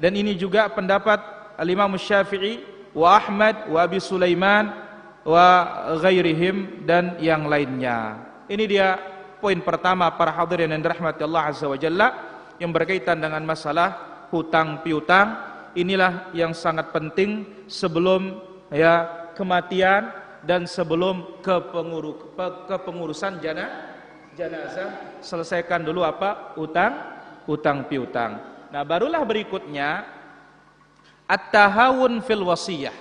dan ini juga pendapat al-Imam Syafi'i wa Ahmad wa Abi Sulaiman wa ghairihim dan yang lainnya. Ini dia poin pertama para hadirin yang dirahmati Allah Azza wa Jalla yang berkaitan dengan masalah hutang piutang. Inilah yang sangat penting sebelum kematian dan sebelum kepengurusan jenazah. Selesaikan dulu apa? Hutang piutang. Nah, barulah berikutnya at-tahawun fil wasiyah.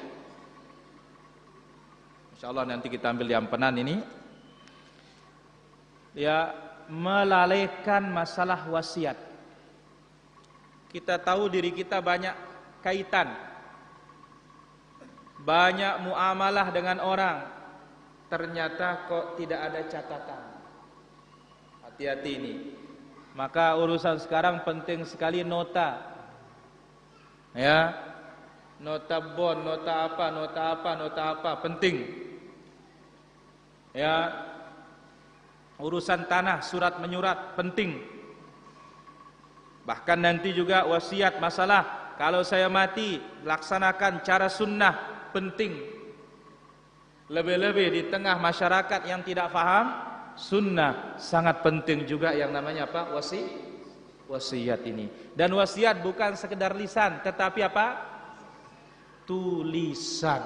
Insyaallah nanti kita ambil di ampenan ini. Ya, melalaikan masalah wasiat. Kita tahu diri kita banyak kaitan, banyak muamalah dengan orang, ternyata kok tidak ada catatan. Hati-hati ini. Maka urusan sekarang penting sekali nota. Ya. Nota bon, nota apa, penting. Ya. urusan tanah, surat menyurat penting. Bahkan nanti juga wasiat masalah kalau saya mati laksanakan cara sunnah penting. Lebih-lebih di tengah masyarakat yang tidak faham sunnah, sangat penting juga yang namanya apa? Wasiat ini. Dan wasiat bukan sekedar lisan, tetapi apa? Tulisan.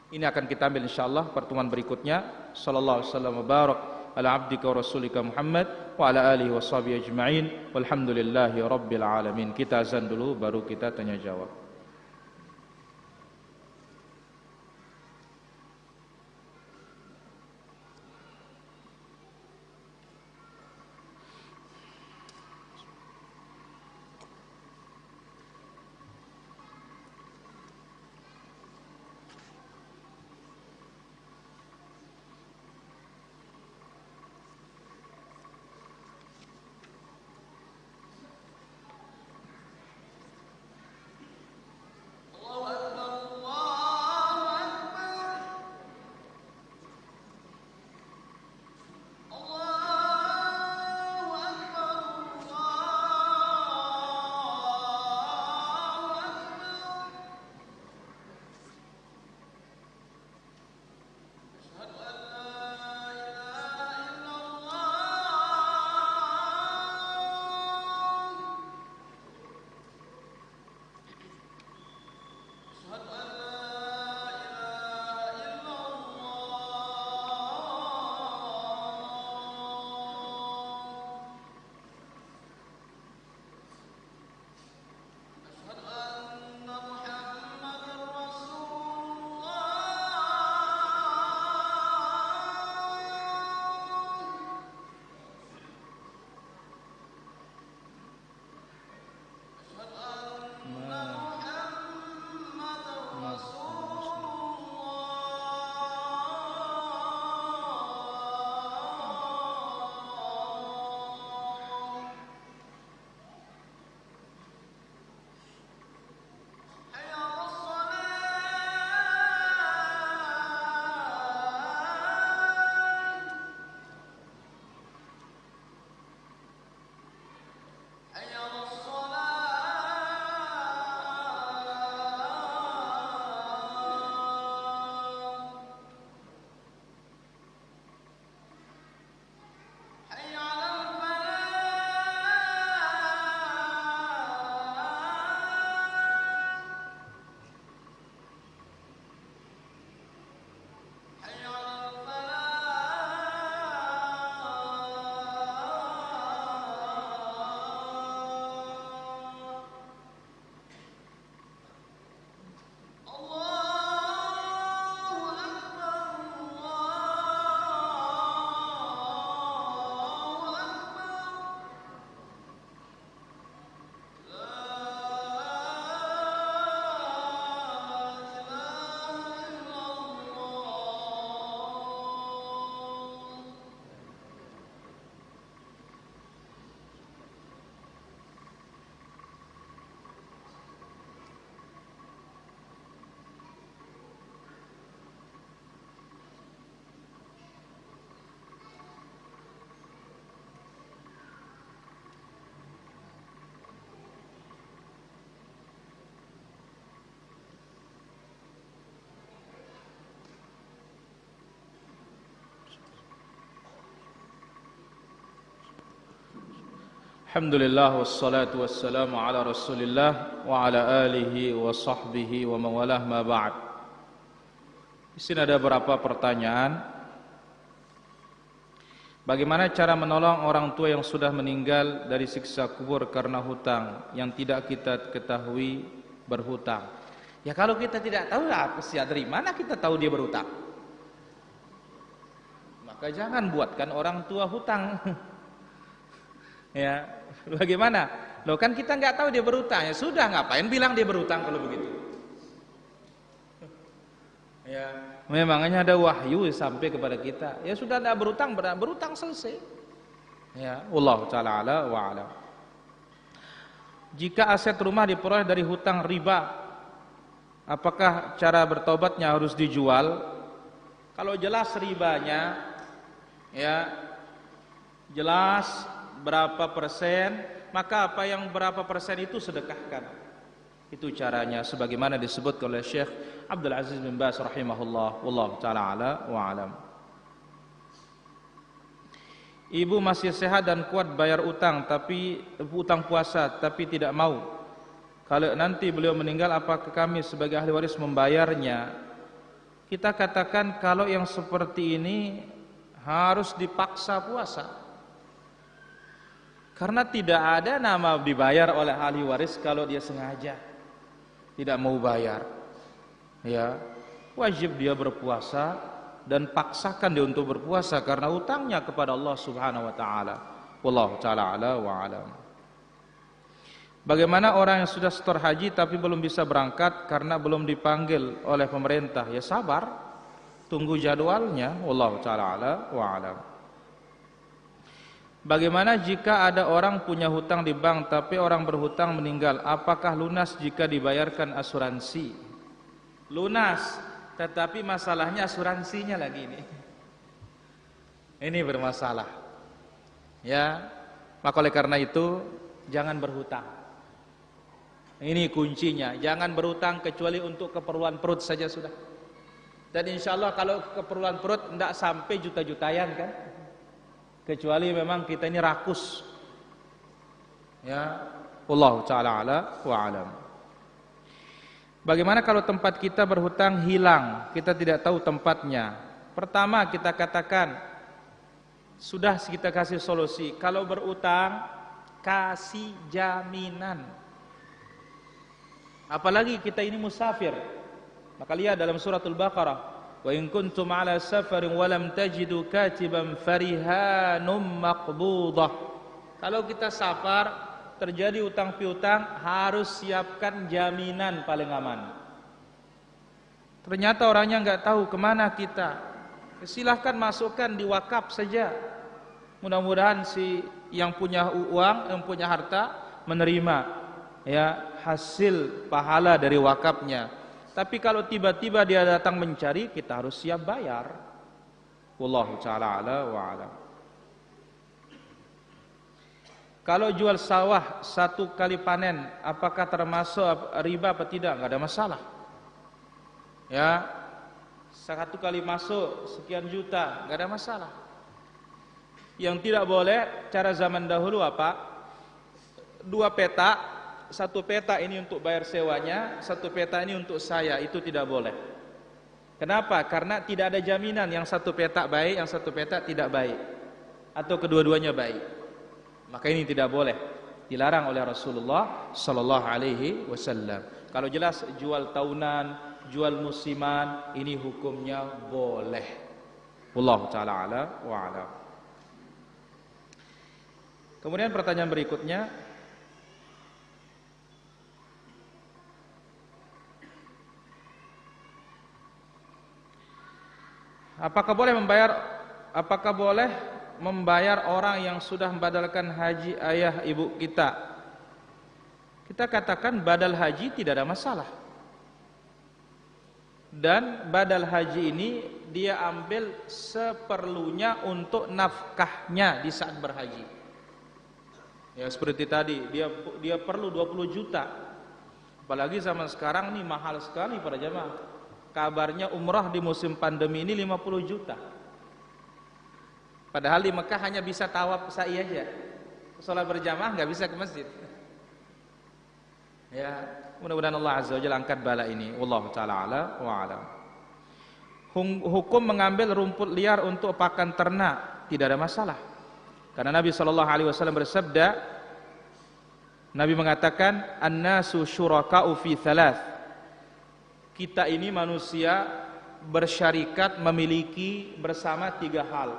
Ini akan kita ambil insyaallah pertemuan berikutnya. Sallallahu alaihi wasallam barak ala abdika wa rasulika Muhammad wa ala alihi washabihi ajma'in. Walhamdulillahi rabbil alamin. Kita azan dulu baru kita tanya jawab. Alhamdulillah wassalatu wassalamu ala Rasulillah wa ala alihi wa sahbihi wa mawalah ma ba'd. Di sini ada beberapa pertanyaan. Bagaimana cara menolong orang tua yang sudah meninggal dari siksa kubur karena hutang yang tidak kita ketahui berhutang? Ya kalau kita tidak tahu dari mana kita tahu dia berhutang? Maka jangan buatkan orang tua hutang. Ya, bagaimana? Loh kan kita nggak tahu dia berhutang. Ya sudah, ngapain bilang dia berhutang kalau begitu? Ya, memangnya ada wahyu sampai kepada kita. Ya sudah tidak berhutang selesai. Ya, wallahu taala ala wa ala. Jika aset rumah diperoleh dari hutang riba, apakah cara bertobatnya harus dijual? Kalau jelas ribanya, ya jelas berapa persen, maka apa yang berapa persen itu sedekahkan. Itu caranya sebagaimana disebut oleh Syekh Abdul Aziz bin Baz rahimahullah. Wallahu taala ala wa alam. Ibu masih sehat dan kuat bayar utang puasa tapi tidak mau. Kalau nanti beliau meninggal, apakah kami sebagai ahli waris membayarnya? Kita katakan kalau yang seperti ini harus dipaksa puasa. Karena tidak ada nama dibayar oleh ahli waris kalau dia sengaja tidak mau bayar. Ya, wajib dia berpuasa dan paksakan dia untuk berpuasa karena utangnya kepada Allah Subhanahu wa taala. Wallahu taala ala wa alam. Bagaimana orang yang sudah setor haji tapi belum bisa berangkat karena belum dipanggil oleh pemerintah? Ya sabar, tunggu jadwalnya. Wallahu taala ala wa alam. Bagaimana jika ada orang punya hutang di bank tapi orang berhutang meninggal? Apakah lunas jika dibayarkan asuransi? Lunas, tetapi masalahnya asuransinya lagi ini. Ini bermasalah. Ya, maka oleh karena itu jangan berhutang. Ini kuncinya, jangan berhutang kecuali untuk keperluan perut saja sudah. Dan insya Allah kalau keperluan perut tidak sampai juta-jutayan kan, kecuali memang kita ini rakus. Ya, wallahu taala ala wa alam. Bagaimana kalau tempat kita berhutang hilang, kita tidak tahu tempatnya? Pertama kita katakan, sudah kita kasih solusi. Kalau berutang, kasih jaminan. Apalagi kita ini musafir. Maka lihat dalam suratul Baqarah, wa in kuntum ala safarin wa lam tajidu katiban farihanum maqbudah. Kalau kita safar, terjadi utang piutang, harus siapkan jaminan paling aman. Ternyata orangnya enggak tahu kemana kita, silahkan masukkan di wakaf saja. Mudah-mudahan si yang punya uang, yang punya harta menerima ya hasil pahala dari wakafnya. Tapi kalau tiba-tiba dia datang mencari, kita harus siap bayar. Wallahu taala ala wa alam. Kalau jual sawah satu kali panen, apakah termasuk riba atau tidak? Enggak ada masalah. Ya, satu kali masuk sekian juta, enggak ada masalah. Yang tidak boleh cara zaman dahulu apa? Dua peta. Satu peta ini untuk bayar sewanya, satu peta ini untuk saya, itu tidak boleh. Kenapa? Karena tidak ada jaminan yang satu peta baik, yang satu peta tidak baik, atau kedua-duanya baik. Maka ini tidak boleh, dilarang oleh Rasulullah sallallahu alaihi wasallam. Kalau jelas jual tahunan, jual musiman, ini hukumnya boleh. Wallahu taala ala wa ala. Kemudian pertanyaan berikutnya, apakah boleh membayar orang yang sudah membadalkan haji ayah ibu kita? Kita katakan badal haji tidak ada masalah. Dan badal haji ini dia ambil seperlunya untuk nafkahnya di saat berhaji. Ya seperti tadi, dia perlu 20 juta. Apalagi zaman sekarang ini mahal sekali para jamaah. Kabarnya umrah di musim pandemi ini 50 juta. Padahal di Mekah hanya bisa tawaf sa'i aja. Salat berjamaah enggak bisa ke masjid. Ya, mudah-mudahan Allah Azza wa Jalla angkat bala ini. Wallahu taala ala wa alam. Hukum mengambil rumput liar untuk pakan ternak tidak ada masalah. Karena Nabi sallallahu alaihi wasallam bersabda, Nabi mengatakan, "An-nasu syuraka'u fi thalath." Kita ini manusia bersyarikat memiliki bersama 3 hal: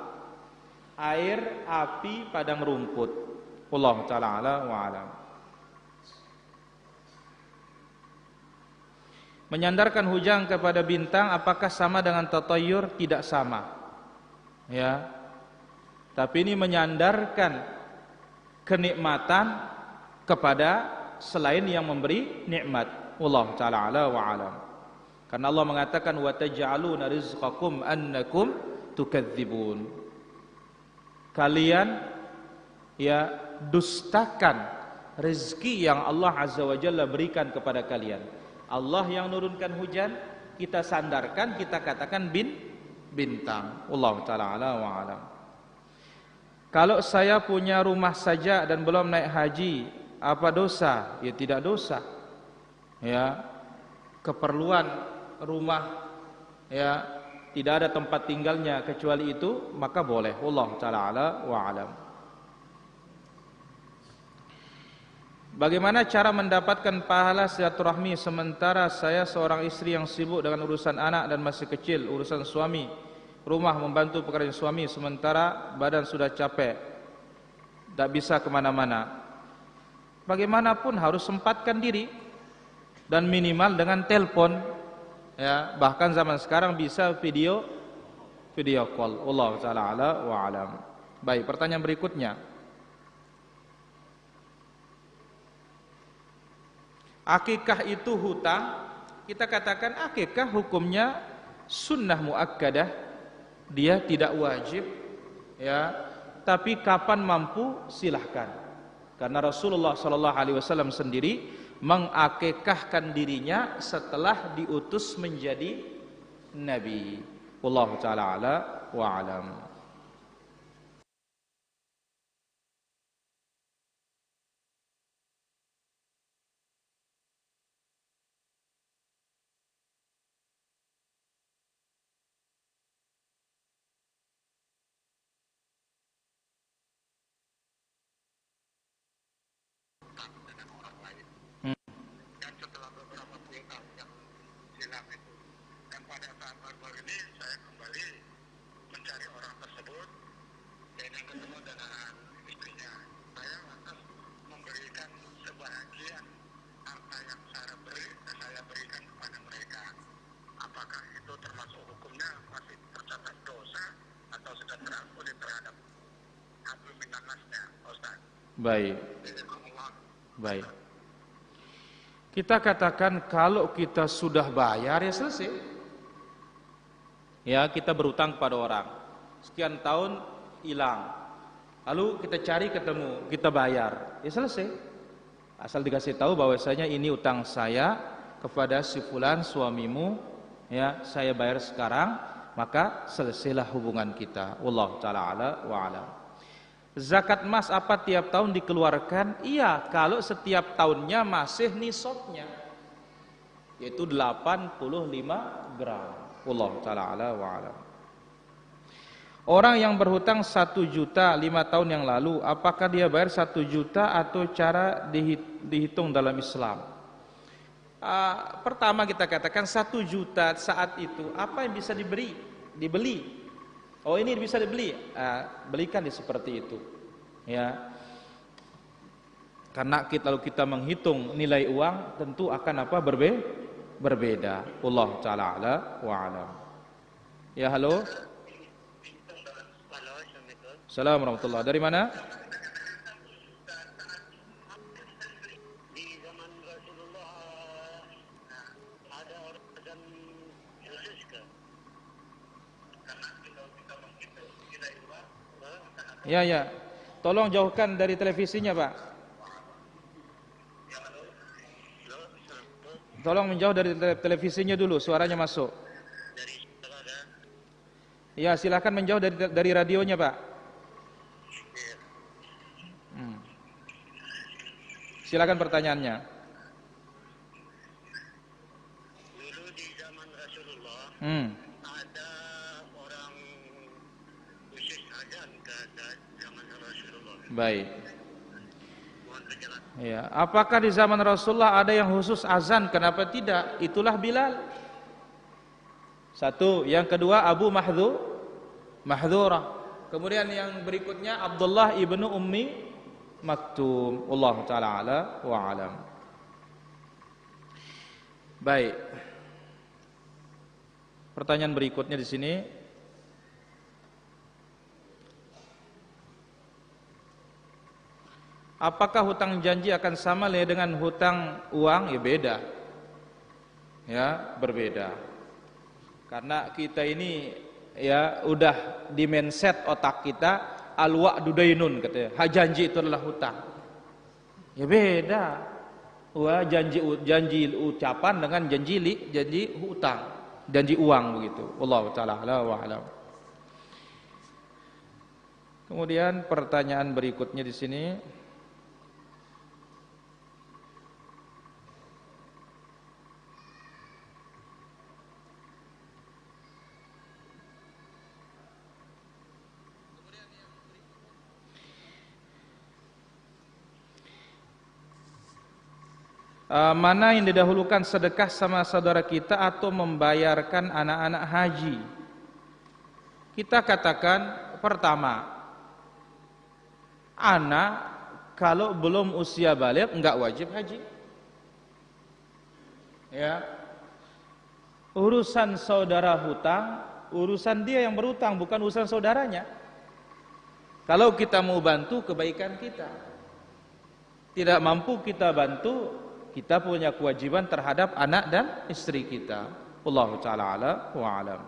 air, api, padang rumput. Wallahu taala ala wa alam. Menyandarkan hujang kepada bintang apakah sama dengan tatayyur? Tidak sama. Ya. Tapi ini menyandarkan kenikmatan kepada selain yang memberi nikmat. Wallahu taala ala wa alam. Karena Allah mengatakan wa taj'aluna rizqakum annakum tukadzibun. Kalian ya dustakan rezeki yang Allah Azza wa Jalla berikan kepada kalian. Allah yang nurunkan hujan, kita sandarkan, kita katakan bintang. Wallahu taala ala wa alam. Kalau saya punya rumah saja dan belum naik haji, apa dosa? Ya tidak dosa. Ya, keperluan rumah, ya tidak ada tempat tinggalnya kecuali itu, maka boleh. Wallahu taala ala wa alam. Bagaimana cara mendapatkan pahala silaturahmi sementara saya seorang istri yang sibuk dengan urusan anak dan masih kecil, urusan suami, rumah, membantu pekerjaan suami, sementara badan sudah capek, tak bisa kemana-mana. Bagaimanapun harus sempatkan diri, dan minimal dengan telepon, ya bahkan zaman sekarang bisa video call. Wallahu taala ala wa alam. Baik, pertanyaan berikutnya. Akikah itu hutang? Kita katakan akikah hukumnya sunnah muakkadah, dia tidak wajib, ya. Tapi kapan mampu silahkan. Karena Rasulullah sallallahu alaihi wasallam sendiri mengakikahkan dirinya setelah diutus menjadi nabi. Wallahu taala ala wa alam. Baik. Baik. Kita katakan kalau kita sudah bayar ya selesai. Ya, kita berutang pada orang. Sekian tahun hilang. Lalu kita cari ketemu, kita bayar. Ya selesai. Asal dikasih tahu bahwasanya ini utang saya kepada si fulan suamimu, ya, saya bayar sekarang, maka selesailah hubungan kita. Wallahu taala ala wa alam. Zakat emas apa tiap tahun dikeluarkan? Iya, kalau setiap tahunnya masih nisabnya, yaitu 85 gram. Wallahu taala ala wa alam. Orang yang berhutang 1 juta 5 tahun yang lalu, apakah dia bayar 1 juta atau cara dihitung dalam Islam? Pertama kita katakan 1 juta saat itu apa yang bisa dibeli? Oh ini bisa dibeli, belikan seperti itu, ya. Karena kalau kita menghitung nilai uang tentu akan apa berbeda. Allah taala ala wa alam. Ya halo. Assalamualaikum warahmatullahi. Dari mana? Ya, ya. Tolong jauhkan dari televisinya, Pak. Tolong menjauh dari televisinya dulu, suaranya masuk. Ya, silakan menjauh dari radionya, Pak. Silakan pertanyaannya. Dulu di zaman Rasulullah, ada orang khusus azan ke zaman Rasulullah. Baik. Ya, apakah di zaman Rasulullah ada yang khusus azan? Kenapa tidak? Itulah Bilal. Satu, yang kedua Abu Mahdhurah. Kemudian yang berikutnya Abdullah ibnu Ummi Maktum. Allah taala ala wa alam. Baik. Pertanyaan berikutnya di sini. Apakah hutang janji akan sama dengan hutang uang? Ya beda. Ya, berbeda. Karena kita ini ya udah di mindset otak kita al-wa'du dainun katanya. Janji itu adalah hutang. Ya beda. Wah, janji ucapan dengan janji hutang, janji uang begitu. Wallahu taala wa alam. Kemudian pertanyaan berikutnya di sini. Mana yang didahulukan, sedekah sama saudara kita atau membayarkan anak-anak haji? Kita katakan pertama, anak kalau belum usia baligh enggak wajib haji. Ya. Urusan saudara hutang, urusan dia yang berhutang, bukan urusan saudaranya. Kalau kita mau bantu kebaikan kita, tidak mampu kita bantu, kita punya kewajiban terhadap anak dan istri kita. Wallahu taala ala wa alam.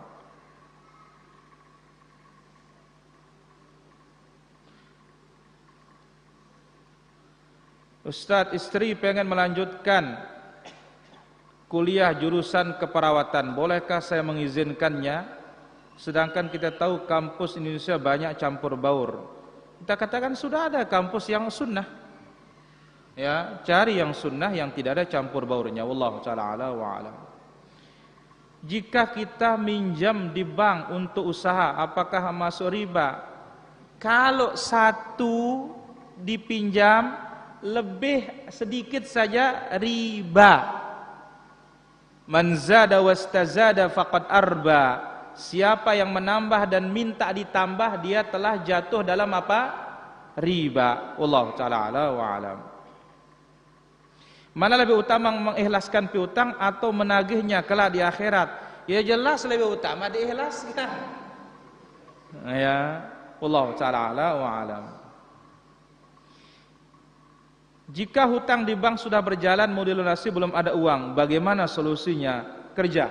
Ustadz, istri pengen melanjutkan kuliah jurusan keperawatan, bolehkah saya mengizinkannya? Sedangkan kita tahu kampus Indonesia banyak campur baur. Kita katakan sudah ada kampus yang sunnah. Ya, cari yang sunnah yang tidak ada campur baurnya. Wallahu taala ala wa alam. Jika kita minjam di bank untuk usaha, apakah masuk riba? Kalau satu dipinjam lebih sedikit saja riba. Man zada wastazada faqad arba. Siapa yang menambah dan minta ditambah, dia telah jatuh dalam apa? Riba. Wallahu taala ala wa alam. Mana lebih utama mengikhlaskan piutang atau menagihnya kelak di akhirat? Ya jelas lebih utama diikhlaskan. Ya, wallahu taala ala wa alam. Jika hutang di bank sudah berjalan mau dilunasi belum ada uang, bagaimana solusinya? Kerja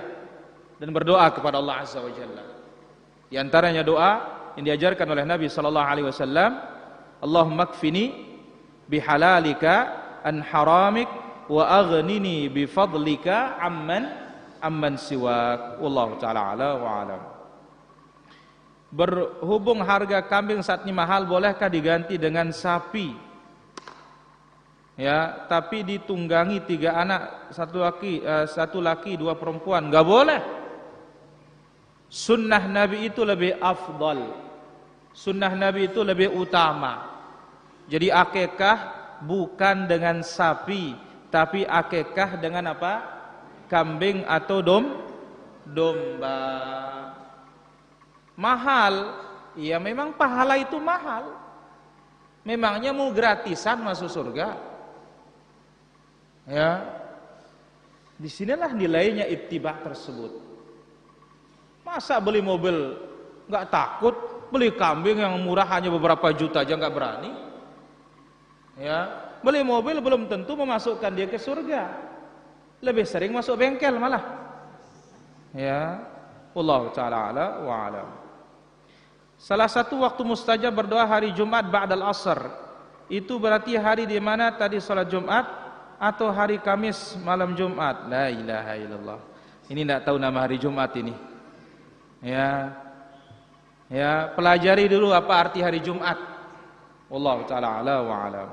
dan berdoa kepada Allah Azza wa Jalla. Di antaranya doa yang diajarkan oleh Nabi sallallahu alaihi wasallam, Allahumma kfini bihalalika an haramik wa aghnini bi fadlika amman siwak. Wallahu taala ala wa alam. Berhubung harga kambing saat ini mahal, bolehkah diganti dengan sapi? Ya, tapi ditunggangi 3 anak, 1 laki 2 perempuan, enggak boleh. Sunnah Nabi itu lebih afdal. Sunnah Nabi itu lebih utama. Jadi akikah bukan dengan sapi, tapi akikah dengan apa? Kambing atau domba. Mahal, ya memang pahala itu mahal. Memangnya mau gratisan masuk surga? Ya, disinilah nilainya ittiba tersebut. Masa beli mobil nggak takut, beli kambing yang murah hanya beberapa juta aja nggak berani? Ya. Beli mobil belum tentu memasukkan dia ke surga. Lebih sering masuk bengkel malah. Ya. Wallahu taala ala wa alam. Salah satu waktu mustajab berdoa hari Jumat ba'dal asr. Itu berarti hari di mana tadi salat Jumat atau hari Kamis malam Jumat? La ilaha illallah. Ini enggak tahu nama hari Jumat ini. Ya. Ya, pelajari dulu apa arti hari Jumat. Wallahu taala ala wa alam.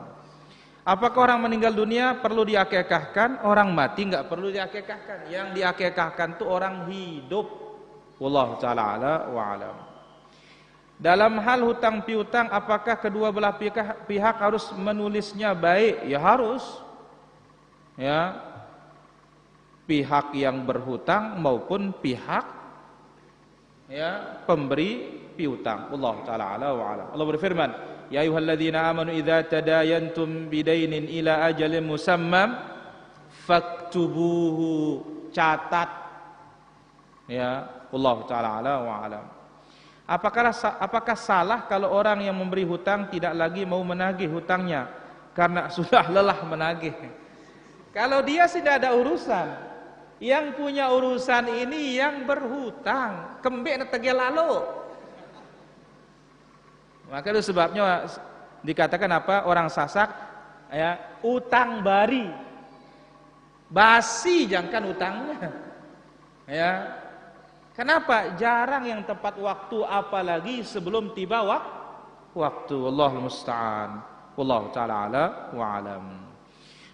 Apakah orang meninggal dunia perlu diakikahkan? Orang mati enggak perlu diakikahkan. Yang diakikahkan itu orang hidup. Wallahu taala ala wa alam. Dalam hal hutang piutang, apakah kedua belah pihak harus menulisnya baik? Ya harus. Ya. Pihak yang berhutang maupun pihak ya pemberi piutang. Wallahu taala ala wa alam. Allah berfirman, ya ayyuhalladzina amanu idza tadayantum bidainin ila ajalin musammam faktubuhu, catat. Ya, wallahu taala ala wa alam. Apakah salah kalau orang yang memberi hutang tidak lagi mau menagih hutangnya karena sudah lelah menagih? Kalau dia tidak ada urusan, yang punya urusan ini yang berhutang, kembek na tege lalu. Maka itu sebabnya dikatakan apa? Orang Sasak ya, utang bari. Basi jangan utangnya. Ya. Kenapa? Jarang yang tepat waktu, apalagi sebelum tiba waktu. Wallahu musta'an. Wallahu taala ala wa alam.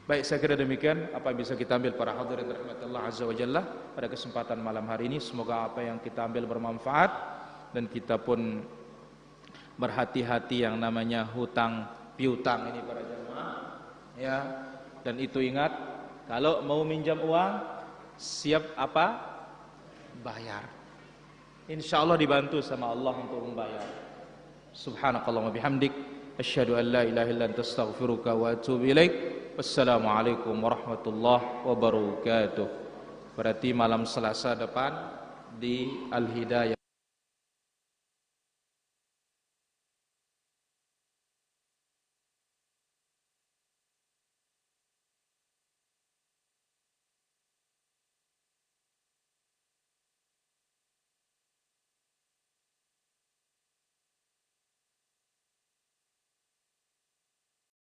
Baik, saya kira demikian apa yang bisa kita ambil para hadirin rahmatullah azza wa jalla pada kesempatan malam hari ini. Semoga apa yang kita ambil bermanfaat dan kita pun berhati-hati yang namanya hutang piutang ini para jemaah. Ya. Dan itu ingat, kalau mau minjam uang siap apa? Bayar. Insyaallah dibantu sama Allah untuk membayar. Subhanakallahumma bihamdik asyhadu an la ilaha illa anta astaghfiruka wa atubu ilaik. Wassalamualaikum warahmatullahi wabarakatuh. Berarti malam Selasa depan di Al-Hidayah.